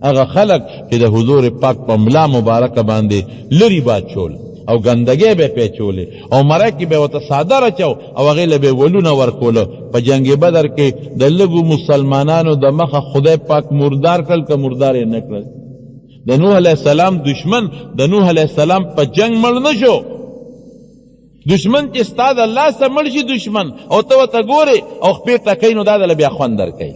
Speaker 1: هغه خلق چې د حضور پاک په ملا مبارکه باندې لري باچول او ګندګۍ به پیچولې او مرکې به ورته ساده رچو او هغې له به ولونه ورکوله. په جنگ بدر کې د لږو مسلمانانو د مخه خدای پاک مردار کړل که مردار یې نه کړل. د نوح علیہ السلام دشمن د نوح علیہ السلام په جنگ مړ نه شو. دشمن چې ستا د لاسه مړ شي دشمن او ته ورته ګورې او خپې ټکوي نو دا دله بیا خوند درکوي.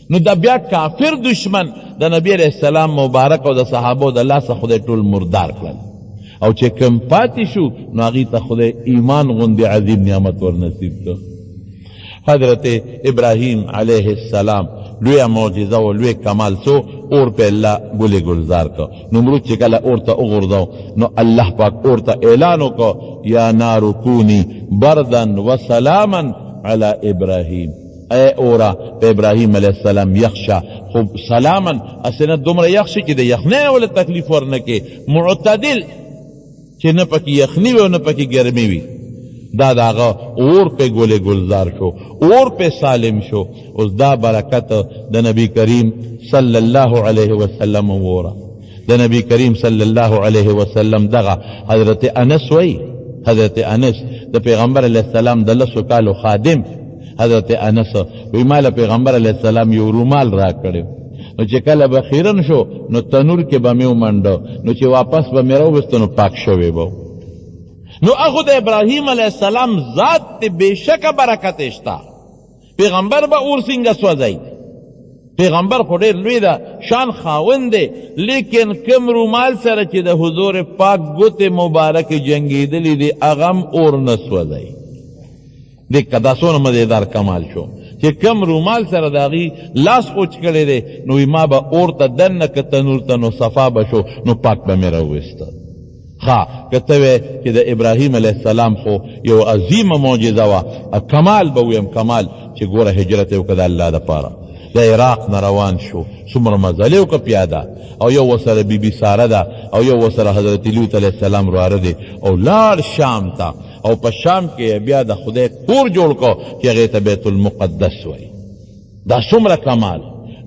Speaker 1: نو دا بیا کافر دشمن د نبی علیہ السلام مبارک او د صحابو د لاسه خدای ټول مردار کړل او چې کم پاتې شو نو هغې ته خدای ایمان غوندې عظیم نعمت ورنصیب کړ. حضرت ابراهیم علیہ السلام لویه معجزه و لوی کمال سو، اور په الله ګلې گلزار کړ. نمرود چې کله اور ته وغورځو نو الله پاک اور ته اعلان وکړ یا نار کونی بردن و سلاما علی ابراهیم، اے اورا په ابراهیم علیہ السلام یخشا، خو سلاما اسنه دومره یخشي چې د یخنۍ نه ولې تکلیف ورنه کې، معتدل چې نه پکې یخني وي او نه پکې ګرمي وي. دا د هغه اور پې ګلې گلزار شو، اور پې سالم شو. اوس دا برکت د نبی کریم صلی الله علیه وسلم ووره. د نبی کریم صلی الله علیه وسلم دغه حضرت انس وی، حضرت انس د پیغمبر علیہ السلام د 10 کالو خادم حضرت انس وی مال پیغمبر علیہ السلام یو رومال را کړو، نو چې کله به خیرن شو نو تنور کې به مې ومنډه، نو چې واپس به مې راوویسته نو پاک شوی به. نو هغه د ابراهیم علیہ السلام ذات ته بېشکه برکت شته. پیغمبر به اور څنګه سوځي، پیغمبر خو ډېر لوی ده شان خاوند دی لیکن کم رومال سره چې د حضور پاک ګوتې مبارکې جنګېدلې دي هغه هم اور نه سوځوي دیکه دا څونه مزېدار کمال شو چې کم رومال سره د هغې لاس خوچ کړی دی نو ما به اور ته دننه که تنور ته نو صفا به شو نو پاک به مې راوویسته ها که ته وی چې د ابراهیم علیه السلام خو یو عظیمه معجزه وه کمال به ویم کمال چې ګوره هجرت یې وکړه د الله دپاره د عراق نه روان شو څومره مزلې وکړه پیاده او یو ورسره بیبي ساره ده او یو ورسره حضرت لوط علیه السلام وراره دی او لاړ شام ته او په شام کې بیا د خدای کور جوړ کو چې هغې ته بیت المقدس وایي دا څومره کمال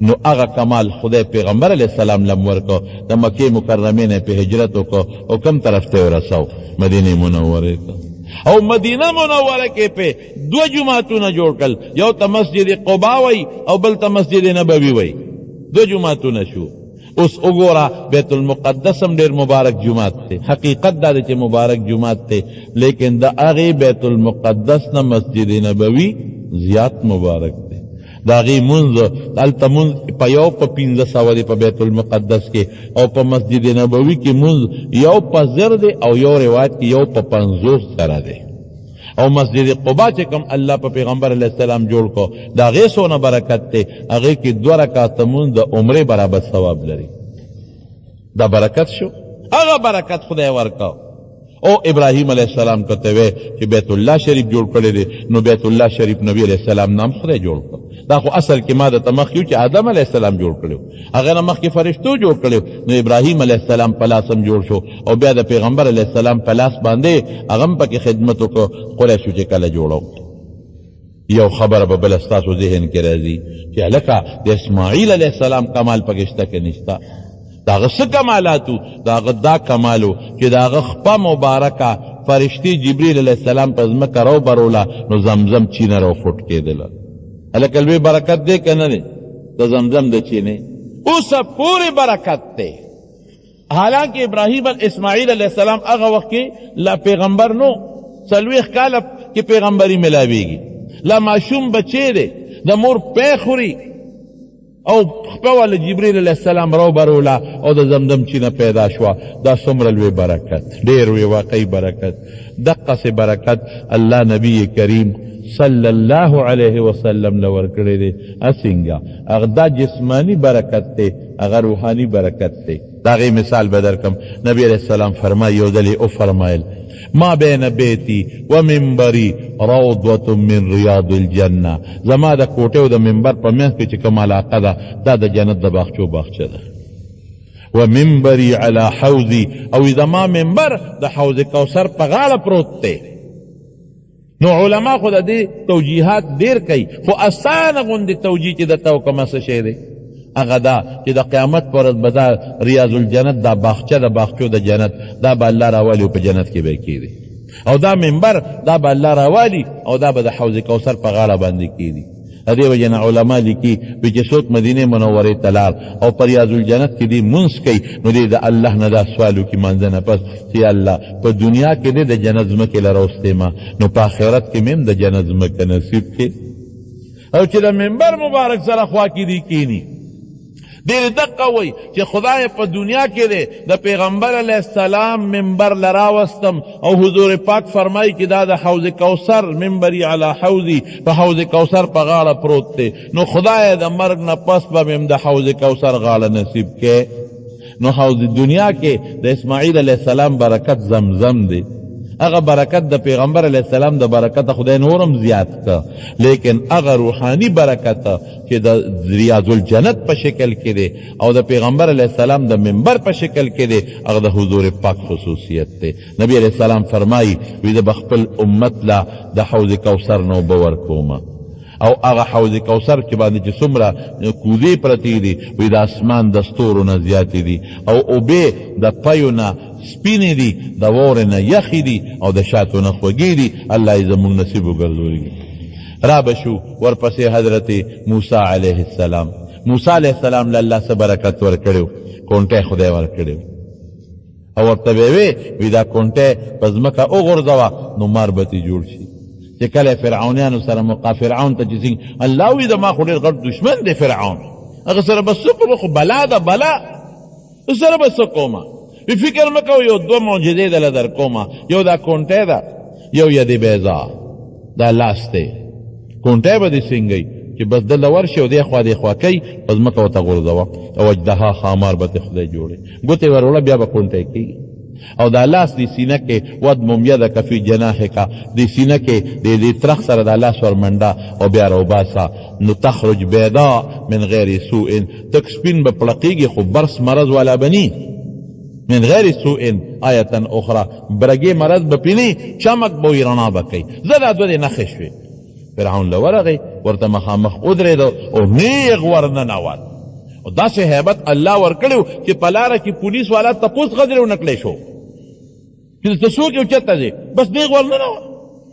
Speaker 1: نو هغه کمال خدای پیغمبر علیه السلام لم ورکو د مکې مکرمې نه په هجرت وکړو او کم طرف ته ورسو مدینې منورې ته او مدینه منوره کې په دو جماعتونه جوړ کړل یو ته مسجد قبا وی او بل ته مسجد نبوي وی دو جماعتونه شو اوس وګوره بیت المقدس هم ډېر مبارک جماعت دی حقیقت دا دی چې مبارک جماعت دی لیکن د هغې بیت المقدس نه مسجد نبوي زیات مبارک دی د هغې مونځ هلته مونځ په یو په 1500 دی په بیت المقدس کې او په مسجد نبوي کې مونځ یو په 1000 دی او یو روایت کې یو په 50 سره دی او مسجد قبا چې کوم الله په پیغمبر علیه السلام جوړ کو د هغې څونه برکت دی هغې کې 2 رکعاته مونځ د عمرې برابر ثواب لري دا برکت شو هغه برکت خدای ورکو او ابراهیم علیه السلام کته وی چې بیت الله شریف جوړ کړی دی نو بیت الله شریف نبی علیه السلام نام خدای جوړ کړ دا خو اصل کې ما د مخکې چې آدم علیه السلام جوړ کړی هغه نه مخکې فرشتو جوړ کړی نو ابراهیم علیه السلام په لاس هم جوړ شو او بیا د پیغمبر علیه السلام په لاس باندې هغه هم پکې خدمت وکړو قریشو چې کله جوړو یو خبره به بله ستاسو ذهن کې راځي چې هلکه د اسماعیل علیه السلام کمال پکې شته که نشته د هغه څه کمالاتو د هغه دا کمالو چې د هغه خپه مبارکه فرشتي جبریل علیه السلام په ځمکه رو بروله نو زمزم چینه رو فوټ کېدله هلکه لوی برکت دی که نه دی د زمزم د چینې اوسه پورې برکت دی حالانکه ابراهیم اسماعیل علیه السلام هغه وخت کې لا پیغمبر نو 40 کاله کې پیغمبري ملاویږي لا ماشوم بچی دی د مور پی خوري او خپل جبريل علیه السلام رو برولا او د زمزم چینه پیدا شوه دا څومره لوی برکت ډېر وی واقعي برکت دقسې برکت الله نبی کریم صلی الله علیه وسلم لور کړی دی اسنګه هغه دا جسمانی برکت دی هغه روحانی برکت دی دا غي مثال به درکم نبی علیہ السلام فرمایي یو ځلې او فرمایل ما بین بیتی و منبری روضة من ریاض الجنه زما د کوټې او د منبر په منځ کې چې کوم علاقه ده دا د جنت د باغچو باغچه ده و منبری علی حوضی او زما منبر د حوض کوثر په غاړه پروت دی نو علما خو د دې توجیهات ډېر کوي خو اسانه غوندې توجیه چې درته وکړمه څه شی دی هغه دا چې د قیامت پر ورځ به دا ریاض الجنت دا باغچه د باغچو د جنت دا به الله راوالي او په جنت کې به کېږي او دا منبر دا به الله راوالي او دا به د حوض کوثر په غاړه باندې کېږي د دې وجې نه علما لیکي چې څوک مدینې منورې ته لاړ او په ریاض الجنت کې دې مونځ کوي نو دې د الله نه دا سوال وکړي مانځه نه پس چې الله په دنیا کې دې د جنت ځمکې له راوستې ما نو په آخرت کې مې هم د جنت ځمکه نصیب کړي او چې د منبر مبارک سره خوا کې دې کښېني دیر دقه وی چې خدای په دنیا کې دی د پیغمبر علیه السلام منبر لراوستم او حضور پاک فرمایي چې دا د حوض کوثر منبری علی حوضی په حوض کوثر په غاړه پروت دی نو خدای د مرګ نه پس به مې د حوض کوثر غاړه نصیب کې نو حوض دنیا کې د اسماعیل علیه السلام برکت زمزم دی هغه برکت د پیغمبر علیه السلام د برکت خدای نورم زیات که لیکن هغه روحانی برکت چې د ریاض الجنت په شکل کې دی او د پیغمبر علیه السلام د منبر په شکل کې دی هغه د حضور پاک خصوصیت دی نبی علیه السلام فرمایي وی د خپل امت لا د حوض کوثر نه اوبه ورکومه او هغه حوض کوثر کې باندې چې څومره کودې پرتې دي وی د اسمان د ستورو نه زیاتې دي او اوبې د پیو نه سپینې دي د واورې نه یخې دي او د شاتو نه خوږې دي الله یې زموږ نصیب وګرځولي را به شو ورپسې حضرت موسی علیه السلام موسی علیه السلام له الله څه برکت ورکړی کونټی خدای ورکړی او ورته به وی دا کونټی په ځمکه وغورځوه نو مار به ترې جوړ شي چې کله فرعونیانو سره فرعون ته چې الله وی د ما خو ډېر غټ دشمن دی فرعون هغه سره به څه کومه خو بلا ده بلا سره به څه کومه بې فکر مه کوه یو دوه معجزې دله در کومه یو دا کونټی ده یو ید بیضا دا لاس دی کونټی به دې څنګه چې بس دله ورشي او دی خوا دی خوا کوي په ځمکه ورته غورځوه او اجدها ښامار به ته خدای جوړې ګوتې ور وړه بیا به کونټی کېږي او دا لاس دی سینه کې ودمم یدک فی جناحک دی سینه کې د ترخ سره دا لاس ور منډه او بیا راوباسه نو تخرج بیضا من غیر سوء تک سپین به پړقېږي خو برس مرض والا بني من غیر سوء آیتا اخرى برګې مرض به پینې چمک به وي رڼا به کوي زه دا دوه دې نښې شوې فرعون له ورغی ورته مخامخ ودرېده او نیغ ورننوت او داسې هیبت الله ورکړی و چې په لاره کې پولیس والا تپوس غځرې ونکړی شو چې ته څوک یې او چېرته ځې بس نیغ ورننوت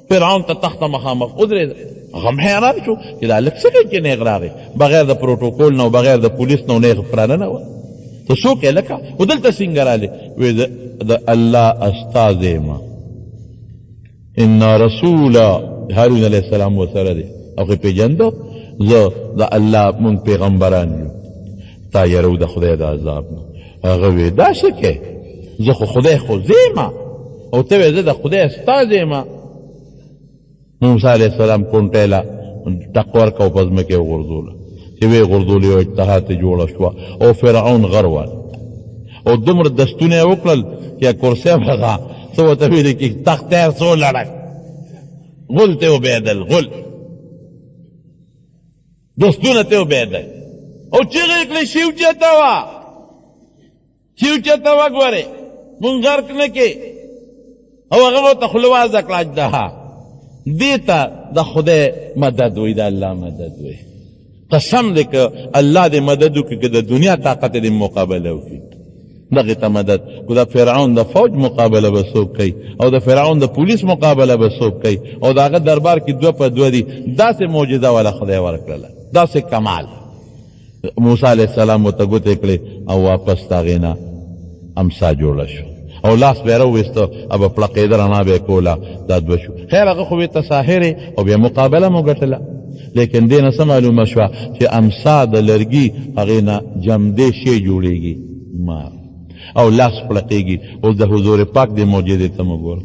Speaker 1: فرعون ته تخته مخامخ ودرېده هغه هم حیران شو چې دا هلک څه کوي چې نیغ راغی بغیر د پروټوکول نه او بغیر د پولیس نه نیغ پراننوت ته څوک یې لکه و دلته څنګه رالې وی د الله استازی ما انا رسول هارون علیه السلام ورسره دی هغې پېژنده زه د الله مونږ پیغمبران یو تا یرو د خدای د عذاب نه هغه وی داسې کې زه خو خدای خو زیمه او ته وی زه د خدای استازی یم موسی علیه السلام کونټۍ له ټق ورکه او په ځمکې یې وغورځوله چې ویې غورځولې او اتحاد یې جوړه شوه او فرعون غر وال او دومره دستونه یې وکړل چې کرسۍ هغه څه ورته ویلې چې تخت تیار څو لړک غل ته وبېدل غل دستونه ته وبېدل او چیغې یې کړې شي اوچته وه چې اوچته وه ګورې مونږ غرق نه کې او هغه ورته خوله وازه کړه اجدها دې ته د خدای مدد وایي د الله مدد وایي قسم دی که الله دې مدد وکړي که د دنیا طاقت دې مقابله وکړي دغې ته مدد خو د فرعون د فوج مقابله به څوک کوي او د فرعون د پولیس مقابله به څوک کوي او د هغه دربار کې دوه په دوه دي داسې معجزه والا خدای ورکړله داسې کمال موسی علیه السلام ورته ګوتې کړې او واپس د هغې نه امسا جوړه شو او لاس به یې راوویسته او به پړقېده رڼا به یې کوله دا دوه شو خیر هغه خو بېرته ساحر او بیا مقابله مو ګټله لیکن دې نه څه معلومه شوه چې امسا د لرګي هغې نه جمدې شی جوړېږي مار او لاس پړقېږي اوس د حضور پاک دې معجزې ته مو ګوره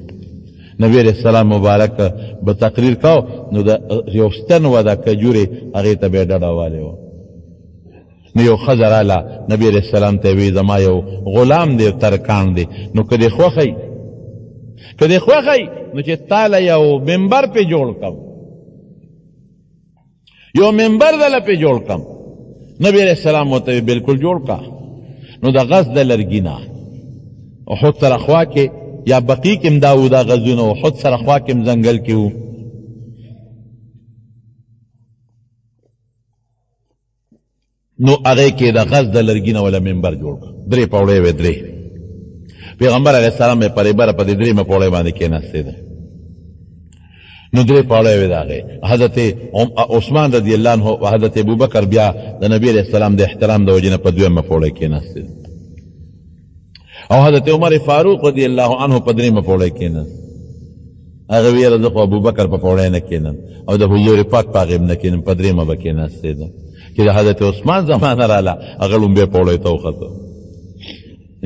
Speaker 1: نبی علیه السلام مبارک به تقریر کو نو د یو ستن وه د کجورې هغې ته به یې ډډه والې وه نو یو ښځه راله نبی علیه السلام ته یې وی زما یو غلام دی ترکان دی نو که دې خوښی نو چې تا له یو منبر پې جوړ کړم یو منبر دله پې جوړ کړم نبی علیه السلام ورته وی بلکل جوړ کا نو د غز د لرګي نه احد سره خوا کې یا بقي کې م دا و دا غزونه احد سره خوا کې م ځنګل کې و نو هغې کې د غز د لرګي نه وله منبر جوړ کړ درې پوړۍ وې درې پیغمبر علیه السلام یې په بره په دې درېیمه پوړۍ باندې کېناستېده نو درې پوړۍ وې د هغې حضرت عثمان رضی الله عنه او حضرت ابوبکر بیا د نبي علیه السلام د احترام د وجې نه په دویمه پوړۍ کېناستېده او حضرت عمر فاروق رضی الله عنه په درېیمه پوړۍ کېناست هغه ویله زه خو ابوبکر په پوړۍ نه کېنم او د حضور پاک په هغې نه کېنم په درېیمه به کېناستېده چې د حضرت عثمان زمانه راله هغه لومبۍ پوړۍ ته وخته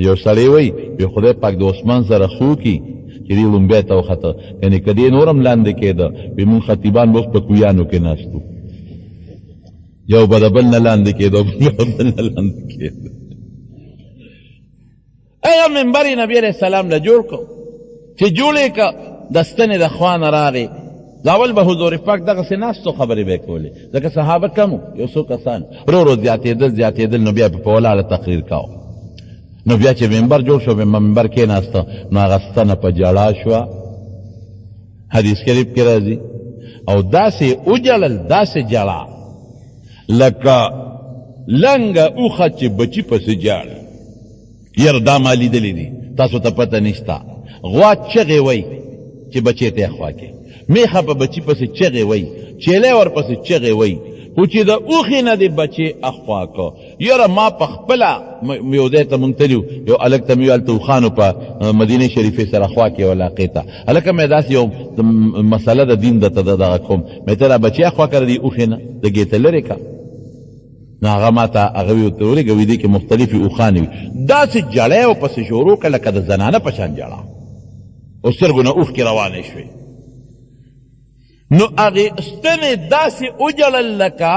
Speaker 1: یو سړی وایي چې خدای پاک د عثمان سره خو کي چې دې لومبۍ ته وخته یعنې که دې نور هم لاندې کېده وایي مونږ خطیبان به اوس په کویانو کې ناستو یو به د بل نه لاندې کېده او بل نه لاندې کېده هغه منبر یې نبي علیه السلام له جوړ کړ چې جوړ یې که د ستنې د خوا نه راغې اول به حضور پاک دغسې ناستو خبرې به یې کولې ځکه صحابه کم یو څو کسان ورو زیاتېدل نو بیا په ولاړه تقریر کوو نو بیا چې منبر جوړ شو منبر کېناسته نو هغه ستنه په جړا شوه حدیث شریف کې راځي او داسې وجړل داسې جړا لکه لنګه اوښه چې بچي پسې جاړ یاره دا ما لیدلي دي تاسو ته پته نشته غوا چغې وی چې بچې ته یې خوا کې میخه په بچي پسې چغې وی چیلی ورپسې چغې وی خو چې د اوښې نه دې بچې اخوا که یاره ما په خپله یو ځای ته مونږ تلي یو هلک ته مې ویل توخانو په مدینې شریفې سره خوا کې یو علاقې ته هلکه مې داسې یو مسله د دین درته دغه کوم مې ته دا بچې اخوا که د دې اوښې نه د ګېته لرې که نو هغه ماته هغه وی ورته ورېږه وي دې کې مختلفې اوښانې وي داسې جړی ورپسې شروع کړه لکه د زنانه په شان جړه او سترګو نه اوښکې روانې شوې نو هغې ستنې داسې وجړل لکه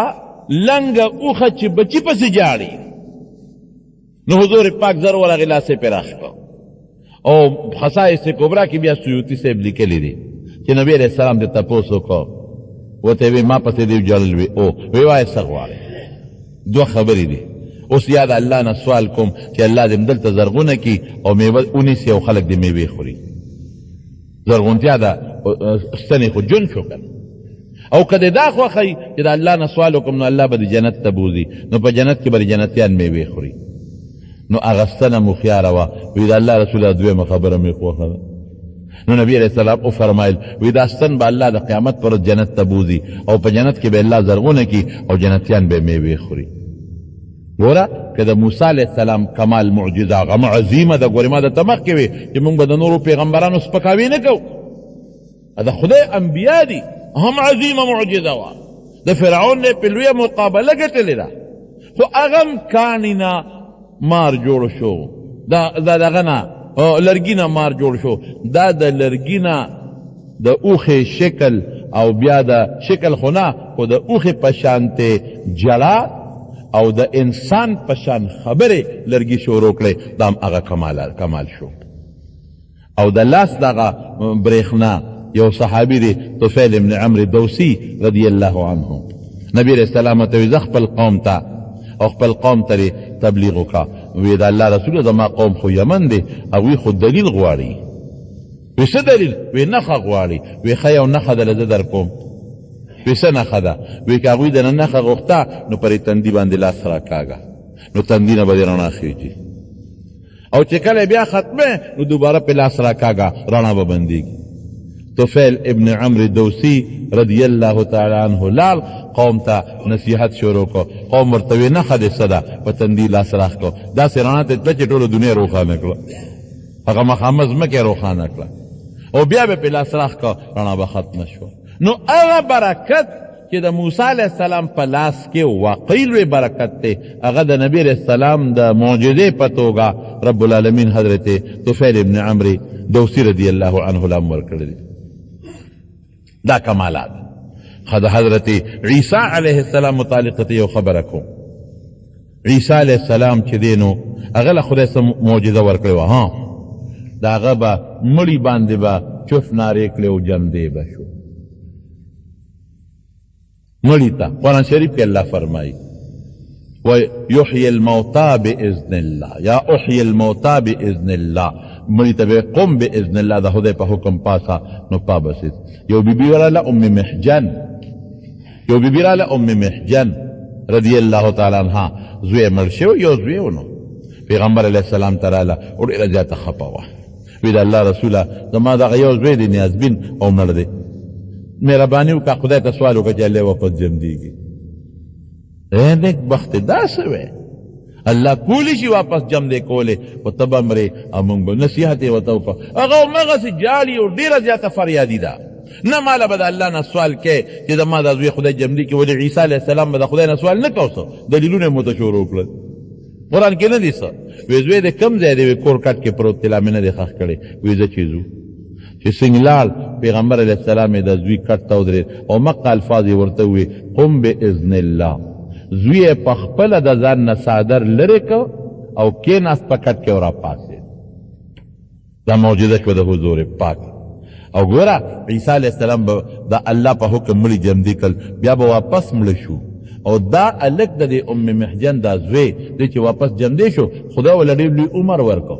Speaker 1: لنګه اوښه چې بچي پسې جاړي نو حضور پاک زر ور هغې لاسې پرې راښ کړ او خصائص کبرا کې بیا سیوطي صاحب لیکلي دي چې نبي علیه السلام دې تپوس وکړ ورته یې وی ما پسې دې وجړل وي او وی وایه څه غواړې دوه خبرې دي اوس یا د الله نه سوال کوم چې الله دې دلته زرغونه کړي او میوه ونیسي او خلک دې میوې خوري زرغونتیا ده ستنې خو جون شو کنه او که دې دا خوښوي چې د الله نه سوال وکړم نو الله به دې جنت ته بوځي نو په جنت کې به جنتیان میوې خوري نو هغه ستنه مو خیاره وه وی د الله رسوله دویمه خبره مې خوښه ده نو نبی علیه السلام وفرمایل وی دا ستن به الله د قیامت پر ورځ جنت ته بوځي او په جنت کې به الله زرغونه کړي او جنتیان به میوې خوري ګوره که د موسی علیه السلام کمال معجزه هغه عظیمه ده ګورې ما درته مخکې وې چې موږ به د نورو پیغمبرانو سپکاوي نه کوو د خدای انبیا دي هم عظیمه معجزه وه د فرعون نه په لویه مقابله ګټلې ده خو هغه هم کاڼي نه مار جوړ شو دا دغه نه لرګي نه مار جوړ شو دا د لرګي نه د اوښې شکل او بیا د شکل خو نه خو د اوښې په شانتې جړه او د انسان په شان خبرې لرګي شروع کړې دا هم هغه کمال شو او د لاس دغه برېښنا یو صحابي دی طفیل ابن عمرو دوسي رضی الله عنه نبی علیه السلام ته وی زه خپل قوم ته او خپل قوم ته تبلیغ وکړه وی د الله رسول زما قوم خو یمن دی هغوی خو دلیل غواړي وی څه دلیل وی نښه غواړي وی ښه یو نښه دله زه در کوم وی څه نښه ده وی که هغوی دنه نښه غوښته نو پرې تندي باندې لاس راکاږه نو تندي نه به دې رڼا خېږي او چې کله بیا ختمه نو دوباره پې لاس راکاږه رڼا به بندېږي طفیل ابن عمرو دوسي رضی الله تعالی عنه لال قوم ته نصیحت شروع کو قوم ورته وی نښه دې څه ده په تندي لاس راښ کو داسې رڼا ته تله چې ټوله دنیا روښانه کړه هغه مخامه ځمکې روښانه کړه او بیا به پې لاس راښ کو رڼا به ختمه شوه نو هغه برکت چې د موسی علیه السلام په لاس کې واقعي لوی برکت دی هغه د نبي علیه السلام د معجزې په توګه رب العالمین حضرت طفیل ابن عمرو دوسي رضی الله عنه له هم ورکړی دی دا کمالات خد حضرت عیسی علیه السلام متعلق یو خبره کوم عیسی علیه السلام چې دی نو هغه له خدای څه معجزه ورکړې وه ها د هغه به مړي باندې به چف نارې کړې او جمدې به شو مړي ته قرآن شریف کې الله فرمایي ويحيي الموتى بإذن الله یا احيي الموتى بإذن الله مړي ته به قم بإذن الله د خدای په حکم پاسه نو پابسید یو بیبي راله ام محجن رضی الله تعالی عنها زوی مړ شو یو زوی ونو پیغمبر علیه السلام ته راله او ډېره زیاته خفه وه وی د الله رسوله زما دغه یو زوی دی نیازبین او مړ دی مهرباني وکړه خدای ته سوال وکړه چې الله واپس جمدېږي نیک بخت داسې وی الله کولی شي واپس جم دی کولی خو ته به مرې او موږ به نصیحت یې ورته وکړه هغه همغسې جالي او ډېره زیاته فریادي ده نه ماله به د الله نه سوال کوې چې زما دا زوی خدای جمدي کړي ولې عیسی علیه السلام به د خدای نه سوال نه کوو څه دلیلونه یې موته شروع کړل قرآن کې نه دي څه وی زوی د کوم ځای دی وی کور کټ کې پروت دی لا مې نه دی ښخ کړی وی زه چې ځو چې سنګلال پیغمبر علیه السلام یې د زوی کټ ته ودرېد او مقه الفاظ یې ورته ووی قم باذن الله زوی یې په خپله د ځان نه څادر لرې کو او کېناست په کټ کې او راپاڅېد دا معجزه شوه د حضور پاک او ګوره عیسی علیه السلام به د الله په حکم مړي جمدي کړل بیا به واپس مړه شو او دا هلک د دې ام محجن دا زوی دی چې واپس جمدی شو خدا وله ډېر لوی عمر ورکو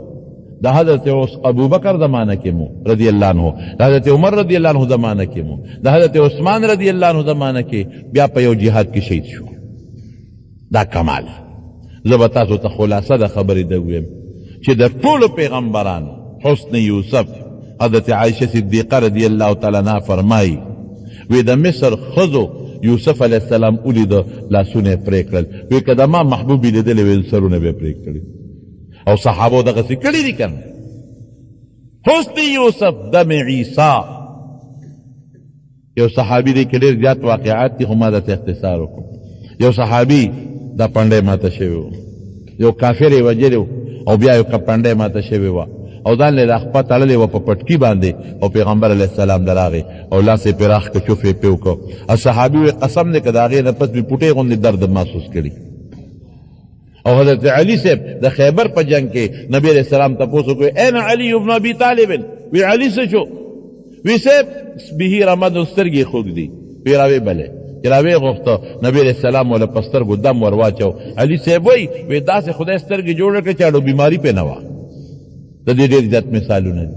Speaker 1: د حضرت ابوبکر زمانه کې مو رضی الله عنه د حضرت عمر رضی الله عنه زمانه کې مو د حضرت عثمان رضی الله عنه زمانه کې بیا په یو جهاد کې شهید شو دا کمال زه به تاسو ته خلاصه د خبرې ده ویم چې د ټولو پیغمبرانو حسن یوسف حضرت عایشه صدیقه رضی الله تعالی عنها فرمایي وی د مصر ښځو یوسف علیه السلام ولیده لاسونه یې پرې کړل وی که د ما محبوب یې لیدلی وی سرونه به یې پرې کړي او صحابو دغسې کړي دي که نه حسن یوسف دم عیسی یو صحابي دی کې ډېر زیات واقعات دي خو ما درته اختصار وکړو یو صحابي دا پنډی ماته شوی و، یو کافر یې وجلی و او بیا یو پنډی ماته شوی وه او ځان له دا خپه تړلې وه په پټکي باندې او پیغمبر علیه السلام د راغی او لاس یې پرې راښکه چوف یې پرې وکړ او صحابي وی قسم دی که د هغې نه پس مې پوټۍ غوندې درد محسوس کړي. او حضرت علی صاحب د خیبر په جنگ کې نبی علیہ السلام تپوس وکړو این علی ابن ابي طالب، وی علي څه شو؟ وی صاحب به رمد سترګې خوږ دي. وی راوی بلې چې راوی غوښته نبی علیہ السلام وله په سترګو دم ور واچو. علي صاحب وی داسې خدای سترګې جوړه کړه چې اړو بیماري پې نه وه. د دې ډېر زیات مثالونه دي.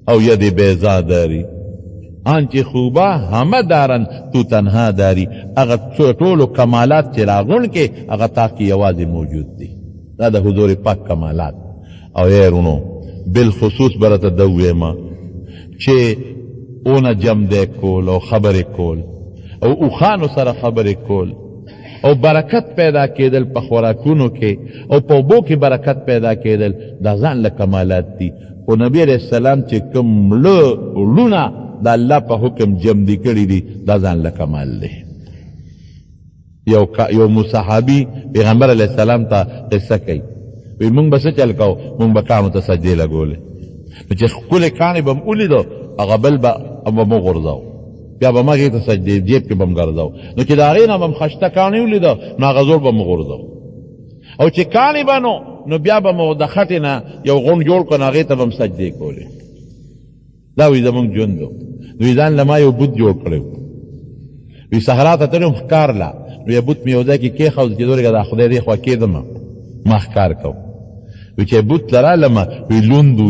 Speaker 1: او ید بیضا داری آنچه خوبا همه دارن تو تنها داری، اگر ټولو کمالات چې راغونډ کې هغه تا کې یوازې موجود دي. دا د حضور پاک کمالات. او یارونو بالخصوص برته ده ویمه چې اونه جمع کول او خبرې کول او اوښانو سره خبرې کول او برکت پیدا کېدل په خوراکونو کې او په اوبو کې برکت پیدا کېدل، دا ځان له کمالات دي. خو نبی علیہ السلام چې کوم لونه د الله په حکم جمدي کړي دي، دا ځان له کمال دی. یو مصحابي پیغمبر علیہ السلام ته قصه کوي، وی مونږ به څه چل کوو؟ مونږ به کاڼو ته سجدې لګولې، نو چې ښکلې کاڼې به م ولیدو هغه بل به مو غورځو، بیا به ما هغې ته سجدې جیب کې به م ګرځو، نو چې د هغې نه به م خشته کاڼې ولیدو نو هغه زوړ به مو غورځو، او چې کاڼې به نو بیا به مو د خټې نه یو غونډ جوړ کړو نو هغې ته به م سجدې کولې. دا وی زمونږ ژوند و. وی ځان له ما یو بوت جوړ کړی و، وی صحرا ته تللم ښکار له، نو یو بوت مې یو ځای کې کېښود چې دورېږه دا خدای دې خوا کېدم ما ښکار کو. وی چې بوت له رالمه وی لوندو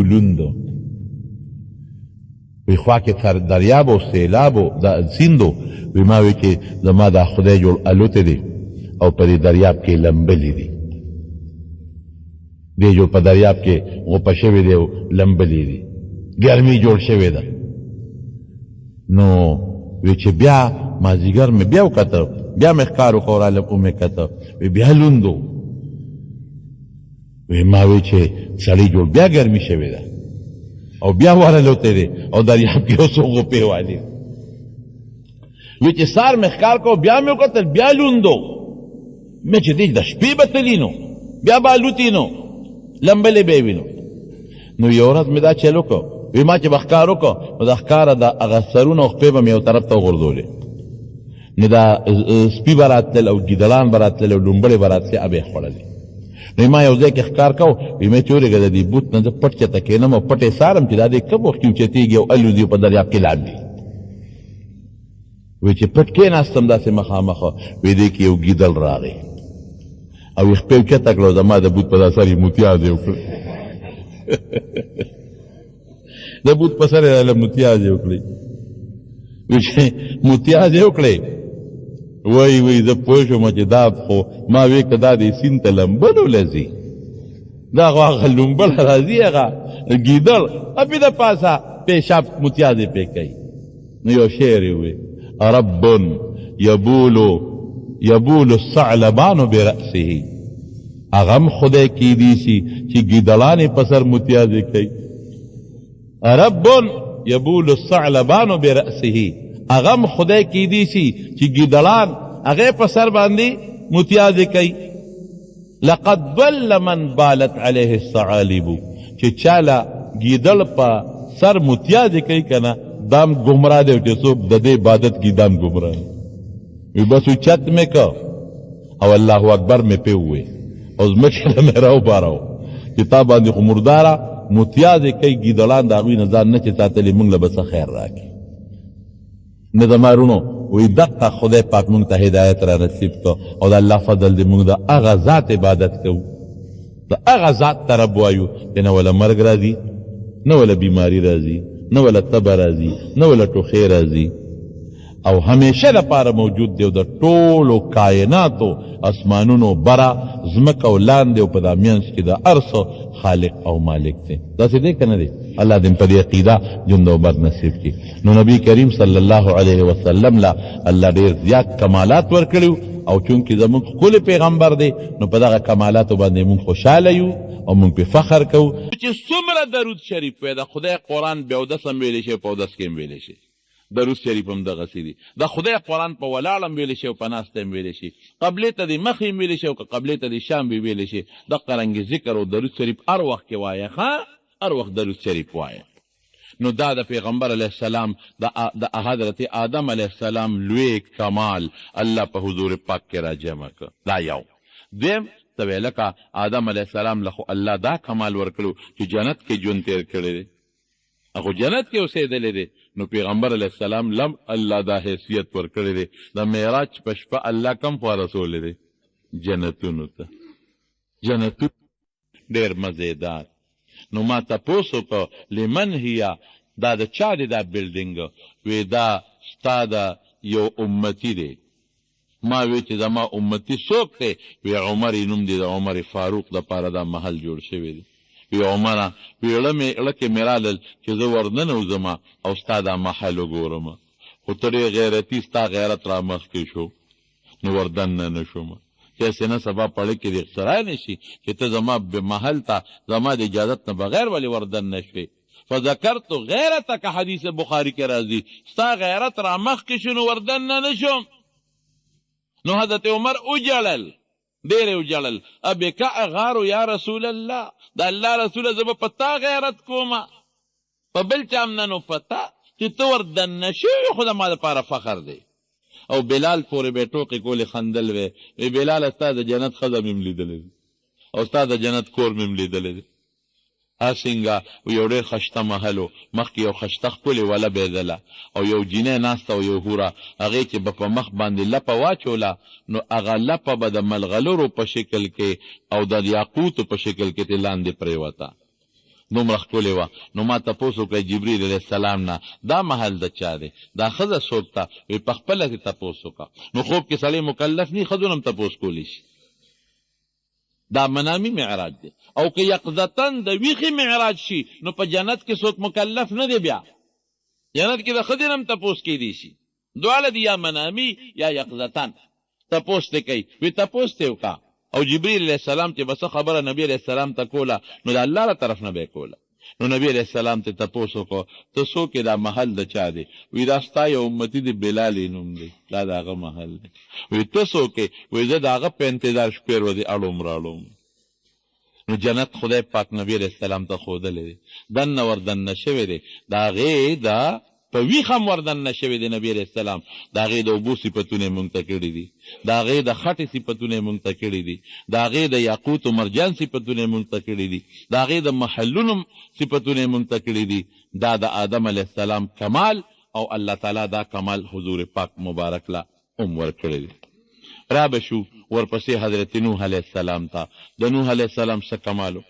Speaker 1: وی خوا کې تر دریاب و سیلاب و د سیندو، وی ما وی چې زما دا خدای جوړ الوتې دی او په دې دریاب کې لمبلې دي، دې جوړ په دریاب کې غوپه شوی دی او لمبلې دي، ګرمي جوړ شوې ده. نو وی چې بیا مازدیګر مې بیا وکته، بیا مې ښکار وکړو رالم ومې کته، وی بیا لوندو، وی ما وی چې سړی جوړ بیا ګرمي شوې ده او بیا ورلوتی دی او دریاب کې یو څو غوپې والي. وی چې سار مې ښکار کو بیا مې وکتل بیا لوندو، مې چې دی د شپې به تلي نو بیا به الوتي نو لمبلې به یې وینو. نو یو ورځ مې دا چل وکړو، وی ما چې به ښکار وکړو نو د ښکاره د هغه سرونه او خپې به مې یو طرف ته وغورځولې، نو دا سپي به راتلل او ګیدړان به راتلل او لومبړې به راتلې هغه به یې خوړلې. نو ما یو ځای کې ښکار کو، وی مې چې ورېږه د دې بوت نه زه پټ چته کښېنم او پټې څارم چې دا دې کوم وخت کې اوچتېږي او الوځي په دریاب کې لاندې. وی چې پټ کېناستم داسې مخامخه، وی دې کې یو ګیدړ راغی او یې خپې اوچته کړه او زما د بوت په دا سر یې متیازې وکړې د بوت په سر یې متیازې وکړې. وی چې متیازې وکړې وی زه پوه شوم چې دا خو ما وی که دا د سیند ته لمبلو لځي، دا خو هغه لومبله راځي هغه ګیدړ اپې د پاسه پیشاب متیازې پې کوي. نو یو شعر یې وی رب یبول الثعلبان برأسه، هغه خدای کیدی شي چې ګیدړانې په سر متیازې کوي. رب یبول الثعلبان برأسه، هغه خدای کیدی شي چې ګیدړان هغې په سر باندې متیازې کوي. لقد ضل من بالت علیه الثعالب، چې چاله ګیدړ په سر متیازې کوي که نه دام ګمراه دی چې څوک د دې عبادت کې دام ګمراه وي. بس چت مې که او الله اکبر مې پې ووی او ځمکې له مې راوباراو چې تا باندې خو مرداره متیازې کوي ګیدړان د هغوی نه ځان نه چې ساتلي موږ له به څه خیر راکړي. نه د مارونو وی دقه خدای پاک موږ ته هدایت را نصیب کو او د الله فضل دی موږ د هغه ذات عبادت کوو، د هغه ذات ته رب وایو چې نه وله مرګ راځي، نه وله بیماري راځي، نه وله تبه راځي، نه وله ټوخې راځي، او همیشه دپاره موجود دی او د ټولو کائناتو اسمانونو بره ځمکه او لاندې او په دا منځ کې د هر څه خالق او مالک دی. داسې دی که نه دی؟ الله دې په دې عقیده ژوند او مرګ نصیب کړي. نو نبی کریم صلی الله علیه وسلم لا الله ډېر زیات کمالات ورکړي او چونکې زموږ ښکلی پیغمبر دی نو په دغه کمالاتو باندې موږ خوشحاله یو او موږ پې فخر کوو. چې څومره درود شریف وی د خدای قرآن بې اودس هم ویلی شي په اودس کې هم ویلی شي، درود شریف هم دغسې دي د خدای قرآن په ولاړ هم ویلی شي او په ناسته هم ویلی شي قبلې ته د مخې هم ویلی شي او که قبلې ته د شام به ویلی شي دغه رنګې ذکر او درود شریف هر وخت کې وایه ښه هر وخت درود شریف وایه نو دا د پیغمبر علیه السلام د حضرت آدم علیه السلام لوی کمال الله په حضور پاک کې را جمع کړ دا یو دویم ته ویې لکه آدم علیه السلام له خو الله دا کمال ورکړو چې جنت کې ژوند تېر کړی دی هغه جنت کې اوسېدلی دی نو پیغمبر علیه السلام لم الله دا حیثیت ورکړی دی د معراج په شپه الله کم خوا رسولی دی جنتونو ته جنتونو ډېر مزېدار نو ما تپوس وکړو لمن هیا دا د چا دی دا بلډینګ وی دا ستا د یو امتي دی ما وی چې زما امتي څوک دی وی عمر نوم دی د عمر فاروق دپاره دا محل جوړ شوی دی وی عمره وی اړه کې مې رالل چې زه ورننوځم او ستا دا محل وګورم خو ته ډېر غیرتي ستا غیرت را مخکې شو نو وردننه نه شوم چې نه سبا پړه کې د اختراع نه شي چې ته زما محل ته زما د اجازت نه بغیر ولې وردن نه شوې فذکرت غیرتک حدیث بخاري کې راځي ستا غیرت را مخکې شو نو وردننه نه شوم نو حضرت عمر وجړل ډېر یې وجړل ابکا اغارو یا رسول الله د الله رسوله زه به په تا غیرت کومه په بل چا هم نه نو فتا چې ته وردننه شوې خو زما دپاره فخر دی او بلال پورې به ټوقې کولې خندل وی بلال ستا د جنت ښځه مې هم لیدلی دی او ستا د جنت کور مې هم لیدلی دی څنګه یو ډېر خشته محل و مخکې یو خشته ښکلې وله بېدله او یو جینۍ ناسته او یو هوره هغې چې به په مخ باندې لپه واچوله نو هغه لپه به د ملغلرو په شکل کې او د یاقوتو په شکل کې ترې لاندې پرېوته دومره ښکلې وه نو ما تپوس وکړی جبریل علیه السلام نه دا محل د چا دی دا ښځه څوک ته وی په خپله کې تپوس وکړه نو خوب کې سړی مکلف نی ښځو نه هم تپوس کولی شي دا منامي معراج دی او که یقظتن د ویښې معراج شي نو په جنت کې څوک مکلف نه دی بیا جنت کې د ښځې نه هم تپوس کیدی شي دواړه دي یا منامي یا یقظتن تپوس ته کوي وی تپوس ته وکړه او جبریل علیه السلام چې بس خبره نبی علیه السلام ته کوله نو د الله له طرف نه به یې کوله نو نبی علیه السلام ته تپوس وکړو ته څوک دا محل د چا دی وی دا ستا یو امتي د بلال نوم دی دا د هغه محل دی وی ته څوک یې وی زه د هغه په انتظار شپې ورځې اړوم راړوم نو جنت خدای پاک نبی علیه السلام ته ښودلی دی دننه وردننه شوی دی د هغې د په ویښ هم وردننه شوی دی نبی علیه السلام د هغې د اوبو صفتونه یې مونږ ته کړي دي د هغې د خټې صفتونه یې مونږ ته کړي دي د هغې د یاقوت و مرجان صفتونه یې مونږ ته کړي دي د هغې د محلونو صفتونه یې مونږ ته کړي دي دا د آدم علیه السلام کمال او الله تعالی دا کمال حضور پاک مبارک له هم ورکړی دی را به شو ورپسې حضرت نوح علیه السلام ته د نوح علیه السلام څه کمالو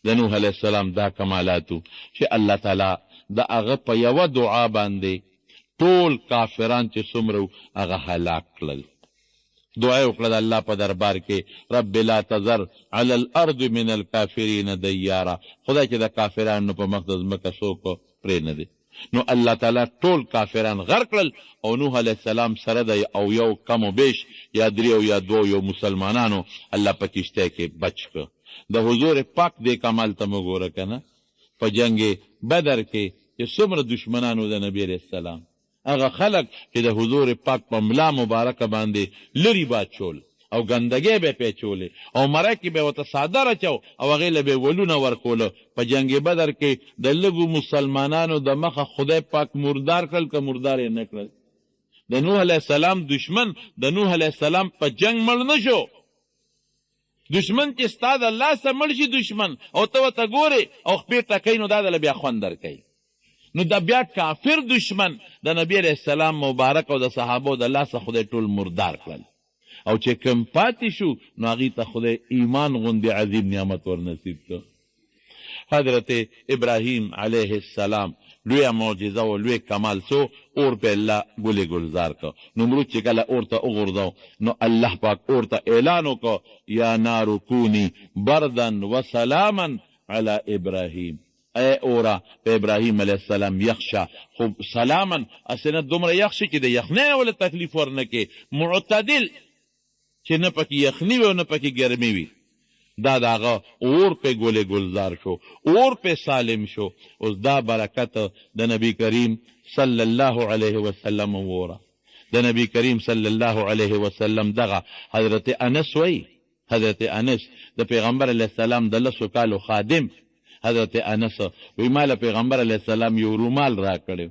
Speaker 1: د نوح علیه السلام دا کمالاتو چې الله تعالی د هغه په یوه دعا باندې ټول کافران چې څومره هغه هلاک کړل دعا یې وکړه د الله په دربار کې رب لا تذر علی الارض من الکافرین دیارا خدای چې د کافرانو په مخ د ځمکه څوک پرې نه دی نو الله تعالی ټول کافران غرق کړل او نوح علیه السلام سره د او یو کم و بیش یا درې او یا دوه یو مسلمانانو الله په کشتۍ کې بچ کړ د حضور پاک دې کمال ته مو ګوره که نه په جنگ بدر کې چې څومره دشمنانو د نبی علیه السلام هغه خلق چې د حضور پاک په ملا مبارکه باندې لرې باچول او ګندګۍ به یې پیچولې او مرکې به یې ورته څادر اچو او هغې له به یې ولونه ورکوله په جنګ بدر کې د لږو مسلمانانو د مخه خدای پاک مردار کړل که مردار یې نه کړل د نوح علیه السلام دشمن د نوح علیه السلام په جنگ مړ نه شو دشمن چې ستا د لاسه مړ شي دشمن او ته ورته ګورې او خپې ټکوي نو دا دله بیا خوند درکوي نو دا بیا کافر دشمن د نبی علیه السلام مبارک او د صحابو د لاسه خدای ټول مردار کړل او چې کم پاتې شو نو هغې ته خدای ایمان غوندې عظیم نعمت ورنصیب کړ حضرت ابراهیم علیه السلام لویه معجزه و لوی کمال سو اور په الله ګلې ګلزار کړ نمرود چې کله اور ته وغورځو نو الله پاک اور ته اعلان وکړ یا نارو کونی بردن و سلاما علی ابراهیم ای اوره په ابراهیم علیه السلام یخشه خو سلاما اسنه دومره یخ شي چې د یخنۍ نه ولې تکلیف ورنکې معتدل چې نه پکې یخني وي او نه پکې ګرمي وي دا داغه اور په ګلې گلزار شو، اور په سالم شو. اوس دا برکت د نبی کریم صلی الله علیه وسلم وره. د نبی کریم صلی الله علیه وسلم دغه حضرت انس وی، حضرت انس د پیغمبر علیه السلام د 10 کالو خادم حضرت انس وی مال پیغمبر علیه السلام یو رومال را کړو،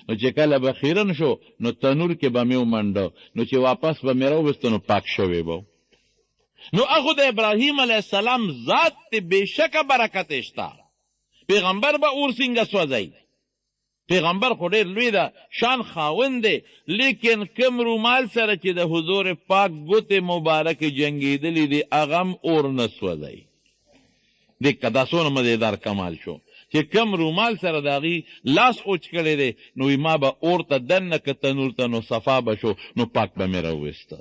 Speaker 1: نو چې کله به خیرن شو نو تنور کې به مې ومنډه، نو چې واپس به مې راوویسته نو پاک شوی به. نو هغه د ابراهیم علیه السلام ذات ته بېشکه برکت شته. پیغمبر به اور څنګه سوځوي؟ پیغمبر خو ډېر لوی ده، شان خاوند دی، لیکن کم رومال سره چې د حضور پاک ګوتې مبارکې جنګېدلې دي هغه هم اور نه سوځوي. دې دا څونه مزېدار کمال شو چې کم رومال سره د هغې لاس اوچ کړی دی، نو ما به اور ته دننه که تنور ته نو صفا به شو، نو پاک به مې راوویسته.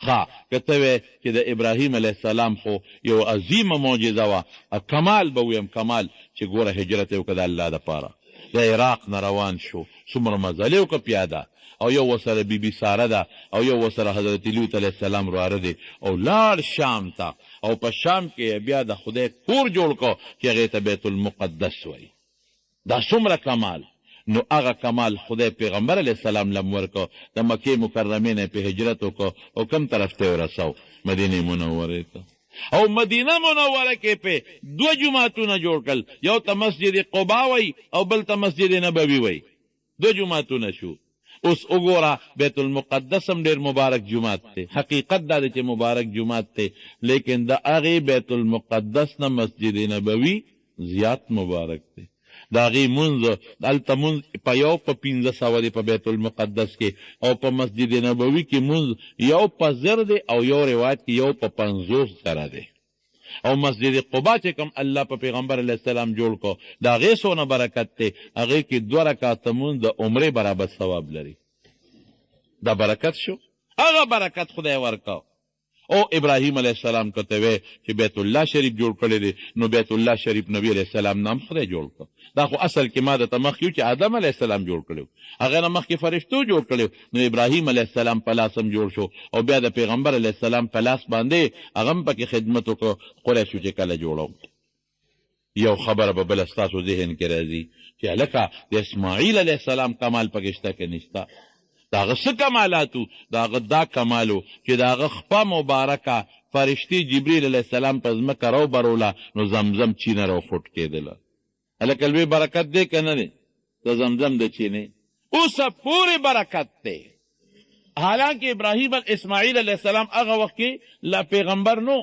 Speaker 1: ها که ته وی چې د ابراهیم علیه السلام خو یو عظیمه معجزه وه، کمال به ویم کمال، چې ګوره هجرت یې وکړه د الله دپاره، د عراق نه روان شو، څومره مزلې وکړه پیاده، او یو ورسره بیبي ساره ده، او یو ورسره حضرت لوط علیه السلام ورواره دی، او لاړ شام ته، او په شام کې بیا د خدای کور جوړ کړو چې هغې ته بیت المقدس وایي. دا څومره کمال. نو هغه کمال خدای پیغمبر علیه السلام لم ورکو، د مکې مکرمې نه په هجرت وکړو او کم طرف ته ورسو؟ مدینې منورې ته. او مدینه منوره کې په 2 جماعتونه جوړ کړل، یو ته مسجد قبا وی او بل ته مسجد نبوي وی، 2 جماعتونه شو. اوس وګوره بیت المقدس هم ډېر مبارک جماعت دی، حقیقت دا دی چې مبارک جماعت دی، لیکن د هغې بیت المقدس نه مسجد نبوي زیات مبارک دی. د هغې مونځ هلته مونځ په یو په 1500 دی په بیت المقدس کې، او په مسجد نبوي کې مونځ یو په 1000 دی، او یو روایت کې یو په 50 سره دی. او مسجد قبا چې کوم الله په پیغمبر علیه السلام جوړ کو، د هغې څونه برکت دی، هغې کې 2 رکعته مونځ د عمرې برابر ثواب لري. دا برکت شو، هغه برکت خدای ورکو. او ابراهیم علیه السلام کته وی چې بیت الله شریف جوړ کړی دی، نو بیت الله شریف نبی علیه السلام نام خدای جوړ کړ. دا خو اصل کې ما د تمخ یو چې آدم علیه السلام جوړ کړو، هغه نه مخکې فرشتو جوړ کړو، نو ابراهیم علیه السلام په لاس هم جوړ شو، او بیا د پیغمبر علیه السلام په لاس باندې هغه هم پکې خدمت وکړو. قریشو چې کله جوړو، یو خبره به بله ستاسو ذهن کې راځي چې هلکه د اسماعیل علیه السلام کمال پکې شته که نشته؟ د هغه څه کمالاتو؟ د هغه دا کمالو چې د هغه خپه مبارکه فرشتي جبریل علیه السلام په ځمکه راوبروله، نو زمزم چینه راوخوټ کېدله. هلکه لوی برکت دی که نه دی د زمزم د چینې؟ اوسه پورې برکت دی. حالانکه ابراهیم اسماعیل علیه السلام هغه وخت کې لا پیغمبر نو،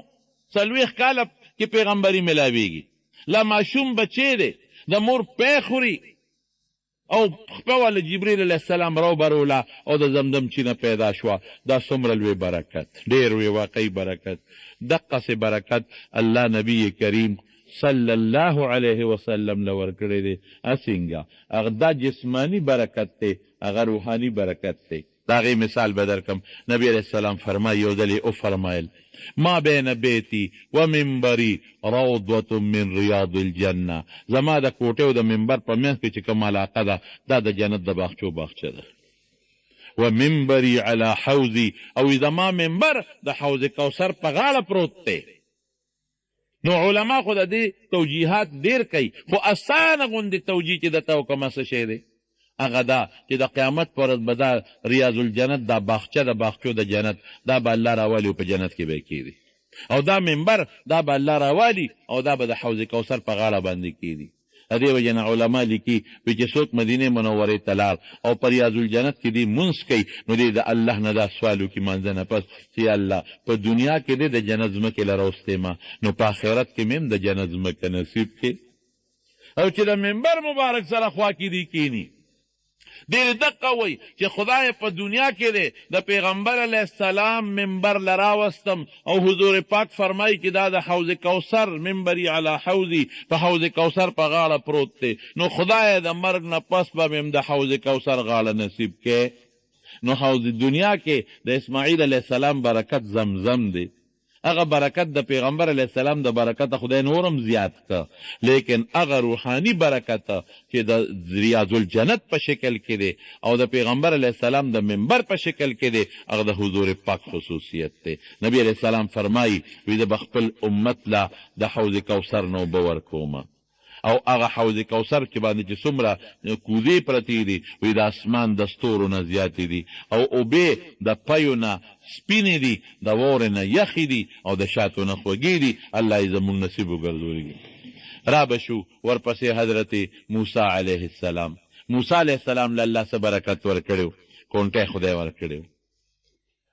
Speaker 1: 40 کاله کې پیغمبري ملاویږي، لا ماشوم بچی دی، د مور پی خوري، او خپه والا جبریل علیه السلام راوبروله او د زمزم چینه پیدا شوه. دا څومره لوی برکت، ډېر وی واقعي برکت. دقسې برکت الله نبی کریم صلی الله علیه وسلم له ورکړی دی. څنګه هغه دا جسمانی برکت دی، هغه روحاني برکت دی. د هغې مثال به درکم. نبی علیه السلام فرمایي، یو ځل یې وفرمایل ما بین بیتی و منبری روضة من ریاض الجنه، زما د کوټې او د منبر په منځ کې چې کوم علاقه ده، دا د جنت د باغچو باغچه ده. و منبری علی حوضی، او زما منبر د حوض کوثر په غاړه پروت دی. نو علما خو د دې توجیحات ډېر کوي، خو اسانه غوندې توجیه چې درته وکړمه څه شی دی، هغه دا چې د قیامت پر ورځ به دا ریاض الجنت، دا باغچه د باغچو د جنت، دا به الله راولي او په جنت کې به کېږي. او دا منبر دا به الله راولي او دا به د حوض کوثر په غاړه باندې کېږي. د دې وجې نه علما لیکي چې څوک مدینې منورې ته لاړ او په ریاض الجنت کې دې مونځ کوي، نو دې د الله نه دا سوال وکړي مانځه نه پس چې الله په دنیا کې دې د جنت ځمکې له راوستې ما، نو په آخرت کې مې هم د جنت ځمکه نصیب کړي. او چې د منبر مبارک سره خوا کې دې کښېني، ډېر دقه وی چې خدای په دنیا کې دی د پیغمبر علیه السلام منبر لراوستم، او حضور پاک فرمایي چې دا د حوض کوثر منبري علی حوضی، په حوض کوثر په غاړه پروت دی، نو خدای د مرګ نه پس به مې د حوض کوثر غاړه نصیب کې. نو حوض دنیا کې د اسماعیل علیه السلام برکت زمزم دی، هغه برکت د پیغمبر علیه السلام د برکت خدای نورم زیات که، لیکن هغه روحاني برکت چې د ریاض الجنت په شکل کې دی او د پیغمبر علیه السلام د منبر په شکل کې دی، هغه د حضور پاک خصوصیت دی. نبی علیه السلام فرمایي وی د خپل امت لا د حوض کوثر نه اوبه ورکومه، او هغه حوض کوثر کې باندې چې څومره کوزې پرتې دي وی د اسمان د ستورو نه زیاتې دي، او اوبې د پیو نه سپینې دي، د واورې نه یخې دي، او د شاتو نه خوږې دي. الله یې زموږ نصیب وګرځولي. را به شو ورپسې حضرت موسی علیه السلام. موسی علیه السلام له الله څه برکت ورکړی، کونټی خدای ورکړی،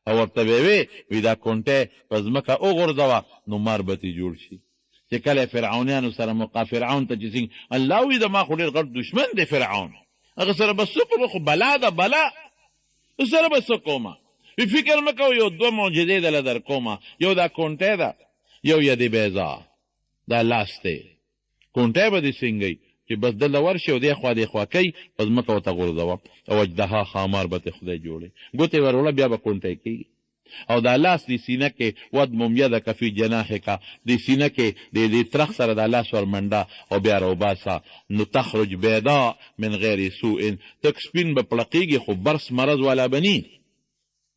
Speaker 1: او ورته به وی دا کونټی په ځمکه وغورځوه نو مار به ترې جوړ شي. چې کله فرعونیانو سره فرعون ته چې څنګه الله وی د ما خو ډېر غټ دشمن دی فرعون، هغه سره به څه کومه، خو بلا ده بلا، سره به څه کومه. فکر مه کوئ یو دوه معجزې دله در کومه، یو دا کونټی ده، یو ید بیضا دا لاس دی. کونټی به دې څنګه چې بس دله ورشي او دې خوا دې خوا کوي، په ځمکه ورته غورځوه او اجدها خامار به ترې خدای جوړوي، ګوتې ور وړه بیا به کونټی کېږي. او دا لاس دی سینه کې ودمم یدک فی جناحک، دی سینه کې دی ترخ سره دا لاس ورمنډه او بیا راوباسه، نو تخرج بیضا من غیر سوء، تک سپین به پړقېږي خو برس مرض والا بني،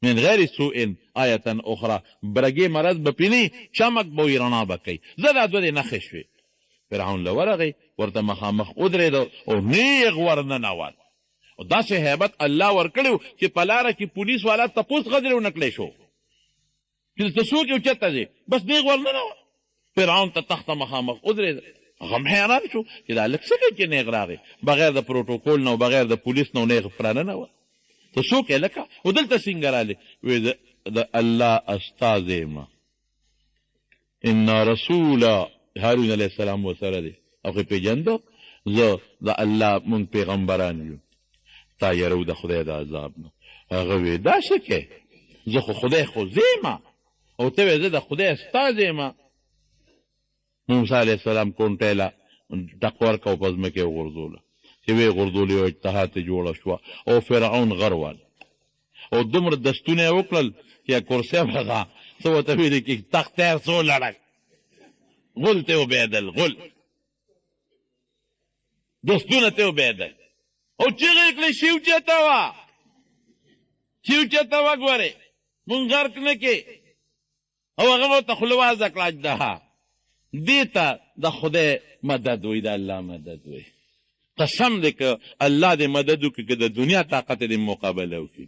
Speaker 1: من غیر سوء آیة اخرى، برګې مرض به پینی، چمک به وي رڼا به کوي. زه دا دوه دې نښې شوې. فرعون له ورغی ورته مخامخ ودرېده او نیغ ورننوت. داسې هیبت الله ورکړی چې په لاره کې پولیس والا تپوس غځرې ونه کړی شو چې ته څوک یې او چېرته ځې، بس نیغ ورننوت. فرعون ته تخته مخامخ ودرېده. هغه هم حیران شو چې دا هلک څه کوي چې نیغ راغی، بغیر د پروټوکول نه او بغیر د پولیس نه او نیغ پراننوت. ته څوک یې لکه او دلته څنګه رالې؟ وی د الله استازی یم، ان رسول هارون علیه السلام ورسره دی، هغې پېژنده زه د الله مونږ پیغمبران یو، تا یرو د خدای د عذاب نه. هغه وی دا څه کې، زه خو خدای خو زیمه او ته وی زه د خدای استازی یم. موسی علیه السلام کونټی له ټک ورکه او په ځمکې یې وغورځوله، چې ویې غورځولې او اجتهاد یې جوړه شوه او فرعون غروال او دومره دستونه یې وکړل چې کرسۍ هغه څه ورته ویلې چې تخت یې څو لړک غل ته وبېدل، غل دستونه ته وبېدل او چیغې یې کړې شي اوچته وه، چې اوچته وه ګورې مونږ غرق نه کې. او هغه ورته خوله وازه کړه اجدها. دې ته د خدای مدد وایي، د الله مدد وایي. قسم دی که الله دې مدد وکړي که د دنیا طاقت دې مقابله وکړي،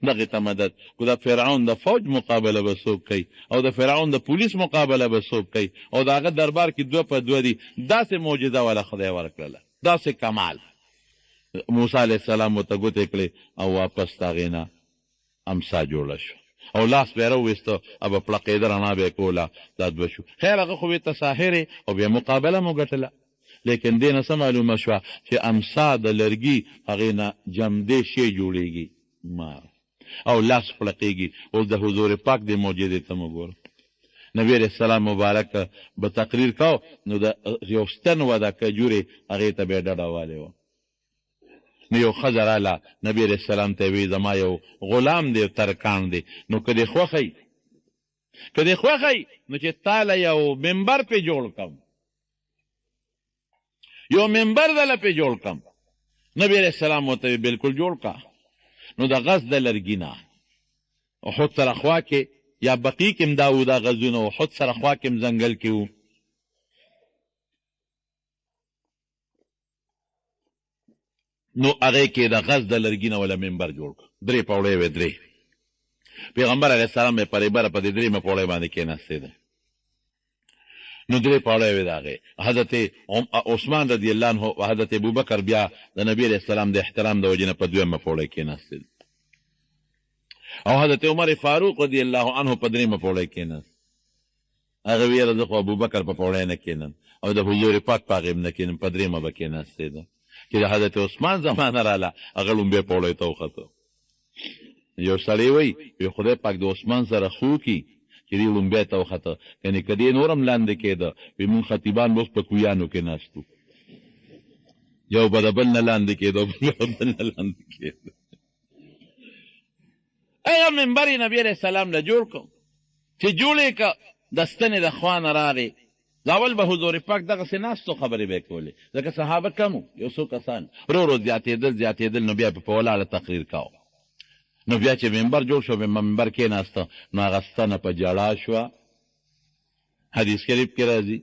Speaker 1: دغې ته مدد کو. د فرعون د فوج مقابله به څوک کوي او د فرعون د پولیس مقابله به څوک کوي، او د هغه دربار کې دوه په دوه دي. داسې معجزه والا خدای ورکړله، داسې کمال. موسی علیه السلام ورته ګوتې کړې او واپس د هغې نه امسا جوړه شو او لاس به یې راوویسته او به پړقېده، رڼا به یې کوله، دا دوه شو. خیر هغه خو بېرته ساحر او بیا مقابله مو ګټله، لیکن دې نه څه معلومه شوه چې امسا د لرګي هغې نه جمدې شی جوړېږي مار، او لاس پړقېږي. اوس د حضور پاک دې معجزې ته مو ګوره. نبی علیه السلام مبارک به تقریر کو نو د یو ستن وه د کجورې هغې ته به یې ډډه والی وه. نو یو ښځه راله نبی علیه السلام ته یې وی زما یو غلام دی ترکان دی، نو که دې خوښی نو چې تا له یو منبر پې جوړ کړم، یو منبر دله پې جوړ کړم. نبی علیه السلام ورته بلکل جوړ کا. نو د غز د لرګي نه احد سره خوا کې یا بقي کې هم دا و، دا غزونه احد سره خوا کې هم ځنګل کې و. نو هغې کې د غز د لرګي نه وله منبر جوړ کړ، درې پوړۍ وې، درې. پیغمبر علیه السلام یې پرې بره په دې درېیمه پوړۍ باندې کېناستېده. نو درې پوړۍ وې د هغې. حضرت عثمان رضی الله عنه او حضرت ابوبکر بیا د نبي علیه السلام د احترام د وجې نه په دویمه پوړۍ کېناستېدل، او حضرت عمر فاروق رضی الله عنه په درېیمه پوړۍ کېناست. هغه ویله زه خو ابوبکر په پوړۍ نه کېنم او د حضور پاک په هغې نه کېنم، په درېیمه به کېناستېده. چې د حضرت عثمان زمانه راله هغه لومبۍ پوړۍ ته وخته. یو سړی وایي خدای پاک د عثمان سره خو کي چې دې لومبۍ ته وخته، یعنې که دې نور هم لاندې کېده وایي مونږ خطیبان به اوس په کویانو کې ناستو، یو به د بل نه لاندې کېده، بل نه لاندې کېده. هغه منبر یې نبي علیه السلام له جوړ کړ. چې جوړ یې که د ستنې د خوا نه راغې اول به حضور پاک دغسې ناستو خبرې به یې کولې ځکه صحابه کم وو یو څو کسان رو زیاتېدل نو بیا په ولاړه تقریر کاوه نو بیا چې منبر جوړ شو منبر کېناسته نو هغه ستنه په جړا شوه حدیث شریف کې راځي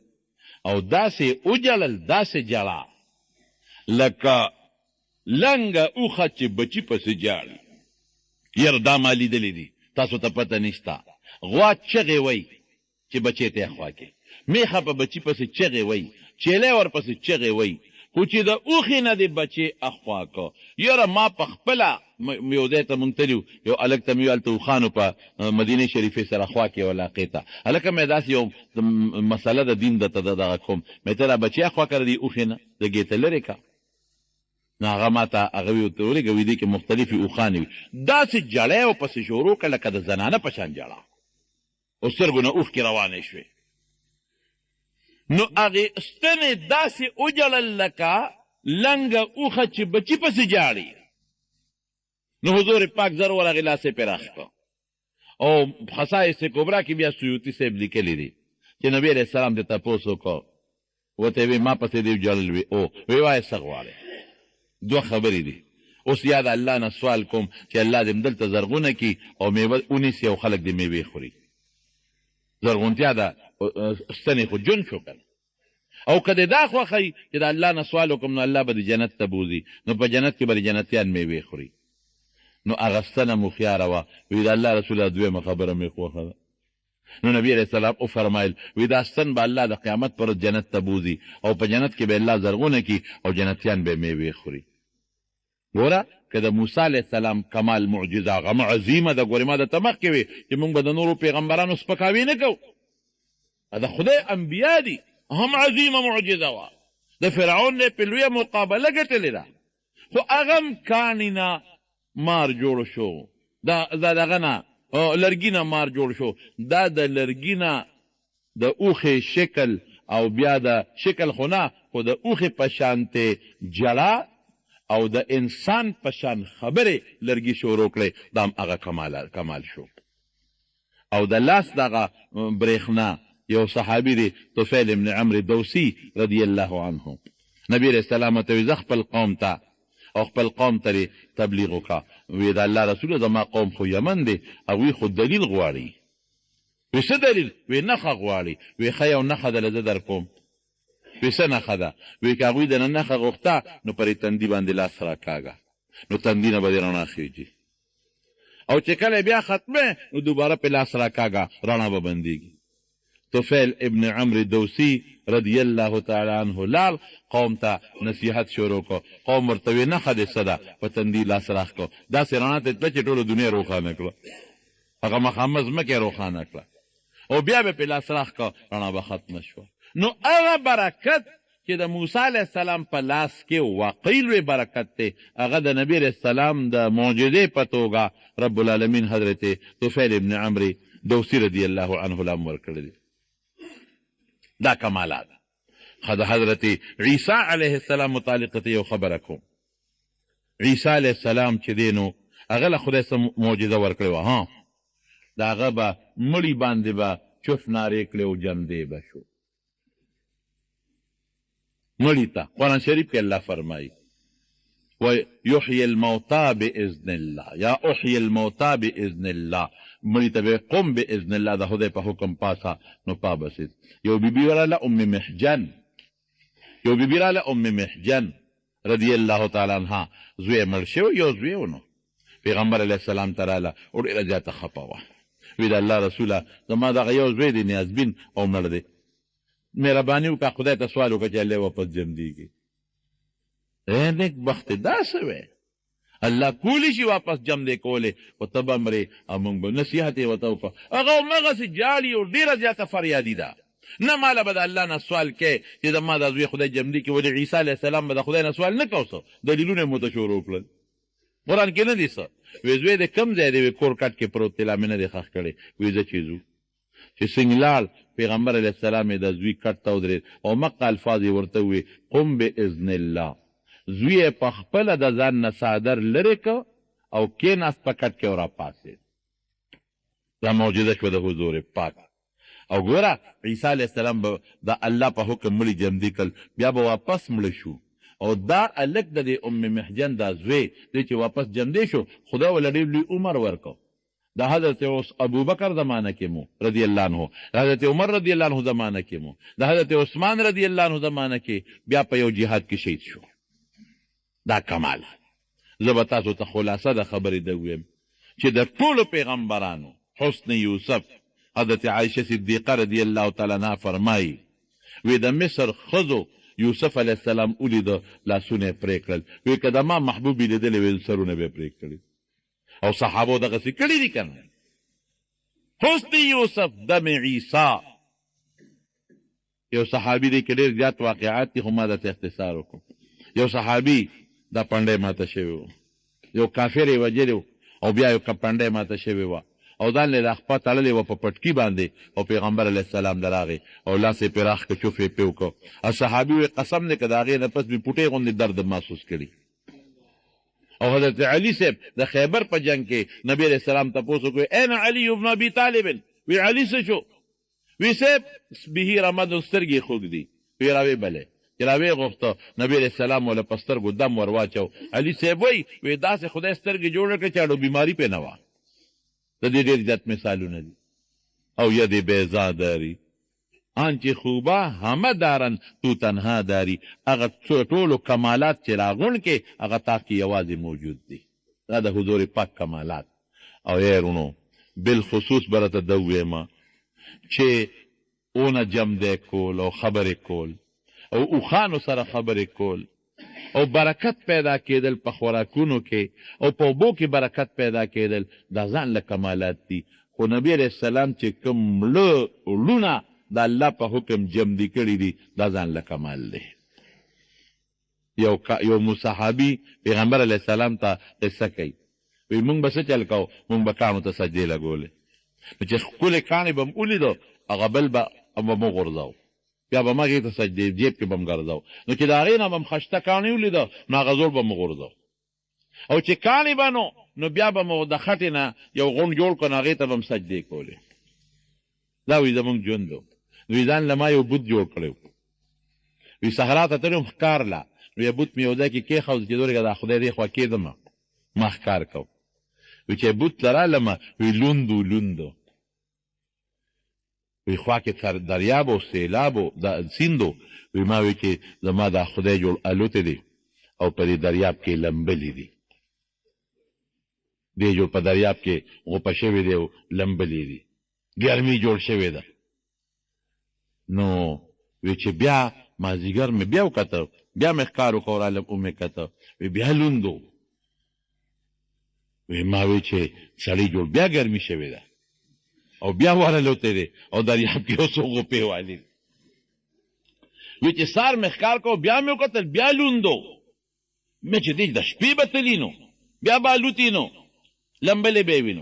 Speaker 1: او داسې وجړل داسې جړا لکه لنګه اوښه چې بچي پسې جاړي یاره دا ما لیدلي دي تاسو ته پته نشته غوا چغې وی چې بچې ته یې خوا کې میخه په بچي پسې چغې وی چیلی ورپسې چغې وی خو چې د اوښې نه دې بچې اخوا که یاره ما په خپله یو ځای ته مونږ تلي یو هلک ته مې ویل هلته اوښانو په مدینې شریفې سره خوا کې یو علاقې ته هلکه مې داسې یو مسله د دین درته دغه کوم مې ته دا بچې اخوا که د دې اوښې نه د ګېته لرې که نو هغه ما ته هغه ورته ولېږه وي دې کې مختلفې اوښانې وي داسې جړی ورپسې شروع کړه لکه د زنانه په شان جړه او سترګو نه اوښکې روانې شوې نو هغې ستنې داسې وجړل لکه لنګه اوښه چې بچي پسې جاړي نو حضور پاک زر ورغې لاسې پرې راخ کړه او خصایص کبرا کې بیا سیوطي صاحب لیکلي دي چې نبي علیه السلام دې تپوس وکړو ورته یې وی ما پسې دې وجړل وي او وی وایه څه غواړې دوه خبرې دي اوس یا د الله نه سوال کوم چې الله دې دلته زرغونه کي او میوه ونیسي او خلک دې میوې خوري زرغونتیا ده ستنې خو جون شو کنه او که دې دا خوښوي چې د الله نه سوال وکړم نو الله به د جنت ته بوځي نو په جنت کې به د جنتیان میوې خوري نو هغه ستنه مخیاره وه وی د الله رسوله دویمه خبره مې خوښه ده نو نبی علیه السلام وفرمایل وی دا ستن به الله د قیامت پر جنت ته بوځي او په جنت کې به الله زرغونه کي او جنتیان به میوې خوري ګوره که د موسی علیه السلام کمال معجزه هغه عظیمه ده ګورې ما درته مخکې وې چې موږ به د نورو پیغمبرانو سپکاوي نه کوو د خدای انبیا دي هم عظیمه معجزه وه د فرعون نه په لویه مقابله ګټلې ده خو هغه هم کاڼي نه مار جوړ شو دا دغه نه لرګي نه مار جوړ شو دا د لرګي نه د اوښې شکل او بیا د شکل خو نه خو د اوښې په شانتې جړه او د انسان په شان خبرې لرګي شروع کړې دا هم هغه کمال شو او د لاس دغه برېښنا یو صحابي دی طفیل ابن عمرو دوسي رضی الله عنه نبی علیه السلام ته وی زه خپل قوم ته او خپل قوم ته تبلیغ وکړه وی د الله رسول زما قوم خو یمن دی هغوی خو دلیل غواړي وی څه دلیل وی نښه غواړي وی ښه یو نښه دله زه در کوم وی څه نښه ده وی که هغوی دنه نښه غوښته نو پرې تندي باندې لاس راکاږه نو تندي نه به دې رڼا خیږي او چې کله بیا ختمه نو دوباره پې لاس راکاږه رڼا به بندېږي طفیل ابن عمرو دوسي رضی الله تعالی عنه لال قوم ته نصیحت شروع کو قوم ورته وی نښه دې څه ده په تندي لاس راخ کو داسې رڼا ته تله چې ټوله دنیا روښانه کړه هغه مخامه ځمکې روښانه کړه او بیا به پې لاس راخ کو رڼا به ختمه شوه نو هغه برکت چې د موسی علیه السلام په لاس کې واقعي لوی برکت دی هغه د نبي علیه السلام د معجزې په توګه رب العالمین حضرت طفیل ابن عمرو دوسي رضی الله عنه له هم ورکړی دی دا کمالات د حضرت عیسی علیه السلام متعلق ته یو خبره کوم عیسی علیه السلام چې دی نو هغه له خدای څه معجزه ورکړې وه ها د هغه به مړي باندې به چف نارې کړې او جندې به شو مړي ته قرآن شریف کې الله فرمایي ويحيي الموتى باذن الله یا احيي الموتى باذن الله مړي ته به قم باذن الله د خدای په حکم پاسه نو پابسید یو بیبي وراله ام محجن رضی الله تعالی عنها زوی مړ شوی یو زوی ونو پیغمبر علیه السلام ته راله او ډېره زیاته خفه وه وی د الله رسوله زما دغه یو زوی دی نیازبین او مړ دی مهرباني وکړه خدای ته سوال وکړه چې الله واپس جمدېږي نیک بخت داسې وی الله کولی شي واپس جم دی کولی خو ته به مرې او موږ به نصیحت یې ورته وکړه هغه همغسې جالي او ډېره زیاته فریادي ده نه ماله به د الله نه سوال کوې چې زما دا زوی خدای جمدي کړي ولې عیسی علیه السلام به د خدای نه سوال نه کوو څه دلیلونه یې موته شروع کړل قرآن کې نه دي څه وی زوی د کوم ځای دی وی کور کټ کې پروت دی لا مې نه دی ښخ کړی وی زه چې ځو چې سنګلال پیغمبر علیه السلام یې د زوی کټ ته ودرېد او مقه الفاظ یې ورته ووی قم باذن الله زوی یې په خپله د ځان نه څادر لرې که او کېناست په کټ کې او راپاڅېد دا معجزه شوه د حضور پاک او ګوره عیسی علیه السلام به د الله په حکم مړي جمدي کړل بیا به واپس مړه شو او دا هلک د دې ام محجن دا زوی دی چې واپس جمدی شو خدای ورله ډېر لوی عمر ورکو د حضرت ابوبکر زمانه کې مو رضی الله عنه حضرت عمر رضی الله عنه زمانه کې مو د حضرت عثمان رضی الله عنه زمانه کې بیا په یو جهاد کې شهید شو دا کمال زه به تاسو ته خلاصه د خبرې د ویم چې د ټولو پیغمبرانو حسن یوسف حضرت عایشه صدیقه رضی الله تعالی عنها فرمایي وی د مصر ښځو یوسف علیه السلام ولیده لاسونه یې پرې کړل وی که د ما محبوب یې لیدلی وی سرونه به یې پرې کړي او صحابو دغسې کړي دي که نه حسن یوسف دم عیسی یو صحابي دی کې ډېر زیات واقعات دي خو ما درته اختصار وکړو یو صحابي دا پنډی ماته شوی و یو کافر یې وجلی و او بیا یو پنډی ماته شوی وه او ځان له خپه تړلې وه په پټکي باندې او پیغمبر علیه السلام له راغی او لاس یې پرې راخ که چوف یې پرې وکړو او صحابي وی قسم دی که د هغې نه پس مې پوټۍ غوندې درد محسوس کړي او حضرت علي صاحب د خیبر په جنگ کې نبی علیه السلام تپوس وکړو این علي ابن ابي طالب وی علي څه شو وی صاحب بهي رمد سترګې خوږ دي وی راوی بلې چې راوی غوښته نبی علیه السلام وله په سترګو دم ور واچو علي صاحب وی داسې خدای سترګې جوړه کړه چې اړو بیماري پې نه وه د دې ډېر زیات مثالونه دي او ید بیضا داری آنچه خوبه همه دارن تو تنها داری هغه ټولو کمالات چې راغونډ کې هغه تا کې یوازې موجود دي دا د حضور پاک کمالات او یارونو بالخصوص برته ده ویمه چې اونه جمع کول او خبرې کول او اوښانو سره خبرې کول او برکت پیدا کېدل په خوراکونو کې او په اوبو کې برکت پیدا کېدل دا ځان له کمالات دي خو نبی علیه السلام چې کوم لونه د الله په حکم جمدي کړي دي دا ځان له کمال دی یو صحابي پیغمبر علیه السلام ته قصه کوي وی مونږ به څه چل کوو مونږ به کاڼو ته سجدې لګولې نو چې ښکلې کاڼې به م ولیدو هغه بل به مو غورځو بیا به ما هغې ته سجدې جیب کې به م ګرځو نو چې د هغې نه به م خشته کاڼې ولیده نو هغه زور به م غورځو او چې کاڼې به نو بیا به مو د خټې نه یو غونډ جوړ کړو نو هغې ته به م سجدې کولې دا وی زمونږ ژوند و وی ځان له ما یو بوت جوړ کړی وی صحرا ته تللی وم ښکار له نو یو بوت مې یو ځای کې کېښود چې دورېږه دا خدای دې خوا کېدمه ما ښکار کو وی چې بوت له رالمه وی لوندو وی خوا کې دریاب و سیلاب و سیند وی ما وی چې زما دا خدای جوړ الوتې دی او په دې دریاب کې لمبلې دي دې جوړ په دریاب کې غوپه شوی دی او لمبلې دي ګرمي جوړ شوې ده نو وی چې بیا مازدیګر مې بیا وکته بیا مې ښکار وکړو رالم ومې کته وی بیا لوندو وی ما وی چې سړی جوړ بیا ګرمي شوې ده او بیا والوتی دی او دریاب کې اوس غوپې والي وی چې سار مې ښکار کو بیا مې وکتل بیا لوندو مې چې دی د شپې به تلي نو بیا به الوتي نو لمبلې به یې وي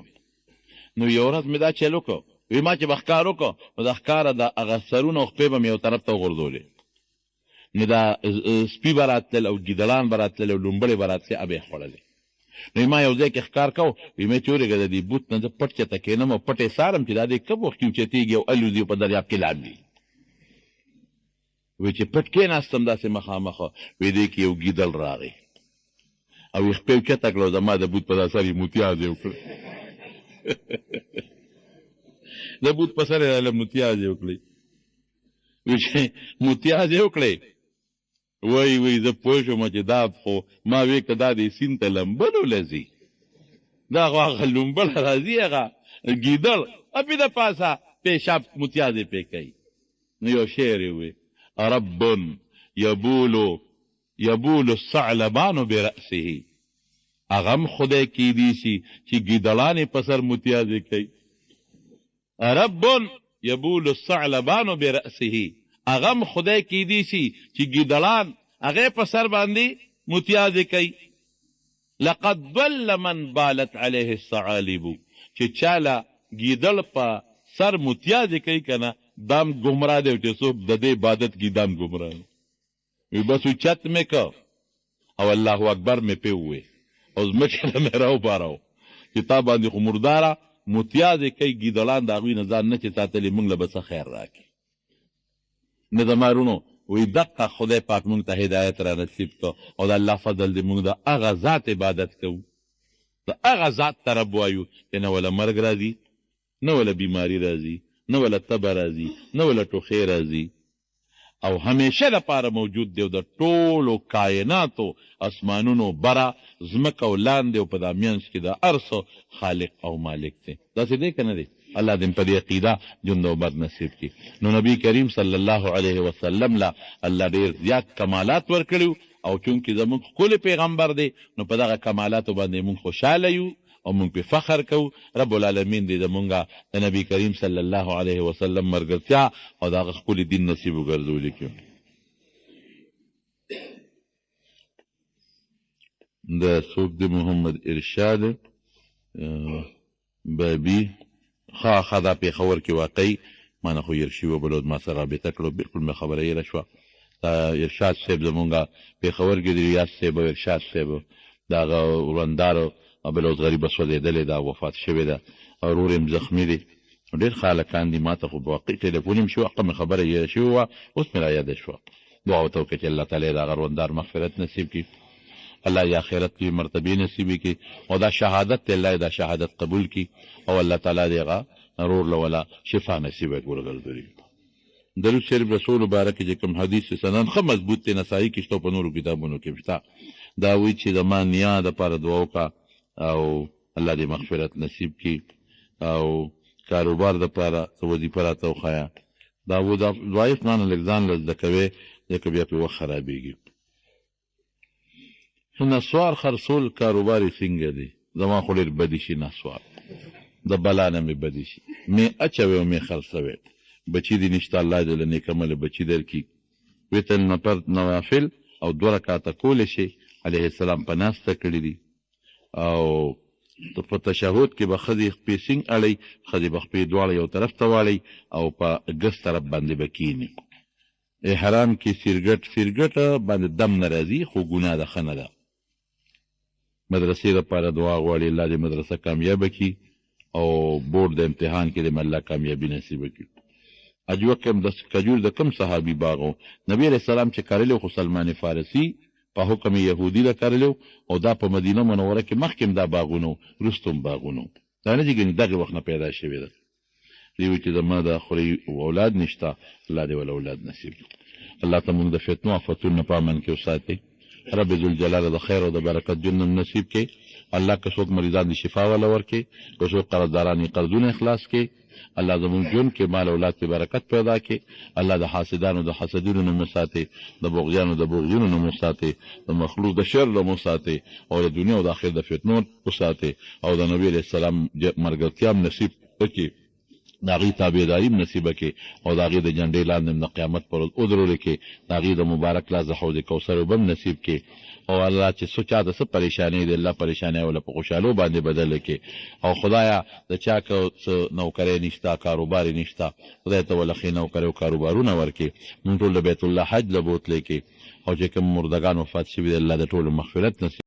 Speaker 1: نو یو ورځ مې دا چل وکړو وی ما چې به ښکار وکړو نو د ښکاره د هغه سرونه او خپې به مې یو طرف ته وغورځولې نو دا سپي به راتلل او ګیدړان به راتلل او لومبړې به راتلې هغه به یې خوړلې نو ما یو ځای کې ښکار کو وی مې چې ورېږه د دې بوت نه زه پټ چته کښېنم او پټ یې سارم چې دا دې کم وخت کې اوچتېږي او الوځي او په دریاب کې لاندې وی چې پټ کېناستم داسې مخامخه وی دې کې یو ګیدړ راغی او یې خپې اوچته کړه او زما د بوت په دا سر یې موتیازې وکړې د بوت په سر یې موتیازې وکړې وی چې موتیازې وکړې وی زه پوه شوم چې دا خو ما وی که دا دې سیند ته لمبلو لځي دا خو هغه لومبله راځي هغه ګیدړ اپې د پاسه پیشاب موتیازې پې کوي نو یو شعر یې وی رب یبول الثعلبان برأسه هغه هم خدای کیدی شي چې ګیدړانې په سر موتیازې کوي رب یبول الثعلبان برأسه هغه هم خدای کیدی شي چې ګیدړان هغې په سر باندې موتیازې کوي لقد ضل من بالت علیه الثعالب چې چاله ګیدړ په سر موتیازې کوي که نه دام ګمراه دی چې څوک د دې عبادت کې دام ګمراه وی بس اوچت مې که او الله اکبر مې پې ووې او ځمکې له مې راوبارو چې تا باندې خو مرداره متیازې کوي ګیدړان د هغوی نه ځان نه چې ساتلي موږ له به څه خیر راکړي. نه د مارونو وی دقه خدای پاک موږ ته هدایت را نصیب کړه او د الله فضل دی موږ د هغه ذات عبادت کوو، د هغه ذات ته رب وایو چې نه وله مرګ راځي، نه وله بیماري راځي، نه وله تبه راځي، نه وله ټوخی راځي، او همیشه لپاره موجود دی او د ټولو کائناتو اسمانونو بره ځمکه او لاندې او په دا منځ کې د هر څه خالق او مالک دی. داسې دی که نه دی؟ الله دې په دې عقیده ژوند او بد نصیب کړي. نو نبی کریم صلی الله علیه وسلم له الله ډېر زیات کمالات ورکړي او چونکې زموږ ښکلی پیغمبر دی نو په دغه کمالاتو باندې موږ خوشحاله یو او موږ پې فخر کوو. رب العالمین دې زمونږ د نبی کریم صلی الله علیه وسلم ملګرتیا او د هغه ښکلي دین نصیب وګرځولي کړو. د څوک د محمد ارشاد بابي ښه دا پېښور کې واقعي ما نه خو هېر شوي بل ما سره رابطه کړو، بلکل مې خبره هېره شوه. دا ارشاد صاحب زمونږ پېښور کې د ریاض صاحب او ارشاد صاحب د هغه ورندارو بل اوس غریبه سوځېدلې ده، وفات شوې ده، ورور یې زخمي دی. ډېر ښه هلکان دي. ما ته خو واقعي ټلیفون هم شوه، حقه مې خبره هېره شوې وه، اوس مې را یاده شوه. دعا ورته وکړه چې الله تعالی د هغه روندار مغفرت نصیب کړي، الله یې آخرت کې مرتبې نصیب کړي او دا شهادت دی الله یې دا شهادت قبول کړي او الله تعالی د هغه رور له وله شفا نصیب یې ګورګرځوي. درود شریف رسول مبارک چې کوم حدیث سنن ښه مضبوط دی، نسایي کې شته، په نورو کتابونو کې شته. دا وایي چې زما نیا دپاره دعا وکړه او الله دې مغفرت نصیب کړي او کاروبار دپاره څه وظیفه راته وښایه. دا دعایي قرآن لږ ځان له زده کوې ځکه بیا پې وخت خرابېږي. نسوار خرڅول کاروبار یې څنګه دی؟ زما خو ډېر بدي شي نسوار، د بلا نه مې بدي شي، مې اچوې او مې خرڅوې. بچي دې نشته، الله دې له نیک عمله بچي درکړي. وتل نوافل او 2 رکعاته کولی شي. علیه السلام په ناسته کړي دي او په تشهد کې به ښځې خپې سینګ اړئ، ښځې به خپې دواړه یو طرف ته واړئ او په ګس طرف باندې به کښېني. احرام کې سیرګټ باندې دم نه راځي، خو ګناه ده، ښه نه ده. مدرسې دپاره دعا غواړي الله دې مدرسه کامیابه کړي او بورډ د امتحان کې دې الله کامیابي نصیبه کړي. اجوه کې د کجور د کوم صحابي باغ و؟ نبی علیه السلام چې کرلی خو سلمان فارسي په حکم یهودي له کرلی او دا په مدینه منوره کې مخکې دا باغونه وروسته هم باغونه و. دا نه چې ګنې دغې وخت نه پیدا شوې ده. دی وایي چې زما د خوري اولاد نشته، الله دې وله اولاد نصیب کړي. الله ته موږ د فتنو آفتونو نه په امن کې وساتي. رب ذوالجلاله د خیر او د برکت ژوند نصیب کړي. الله که څوک مریضان دي شفا والا ورکړي، که څوک قرضداران یې قرضونه اخلاص کړي. الله زموږ ژوند کې مال اولاد کې برکت پیدا کړي. الله د حاسدانو د حسدونو نه مو ساتي، د بغضیانو د بغضونو نه مو ساتي، د مخلوق د شر نه مو ساتي او د دنیا او د آخرت د فتنو وساتي او د نبي علیه السلام ملګرتیا هم نصیب کړي، د هغې تابعداري هم نصیبه کړي او د هغې د جنډې لاندې هم د قیامت پر ورځ ودرولې کړي، د هغې د مبارک لاس د حوض کوثر اوبه هم نصیب کړي او الله چې څه چا د څه پریشانۍ دی الله پریشانۍ وله په خوشحالو باندې بدله کړي. او خدایه د چا که څه نوکری نشته، کاروبار یې نشته، خدای ته وله ښې نوکرۍ او کاروبارونه ورکړي. موږ ټول د بیت الله حج له بوتلی کړي او چې کوم مردګان وفات شوي دی الله د ټولو مغفرت نصیب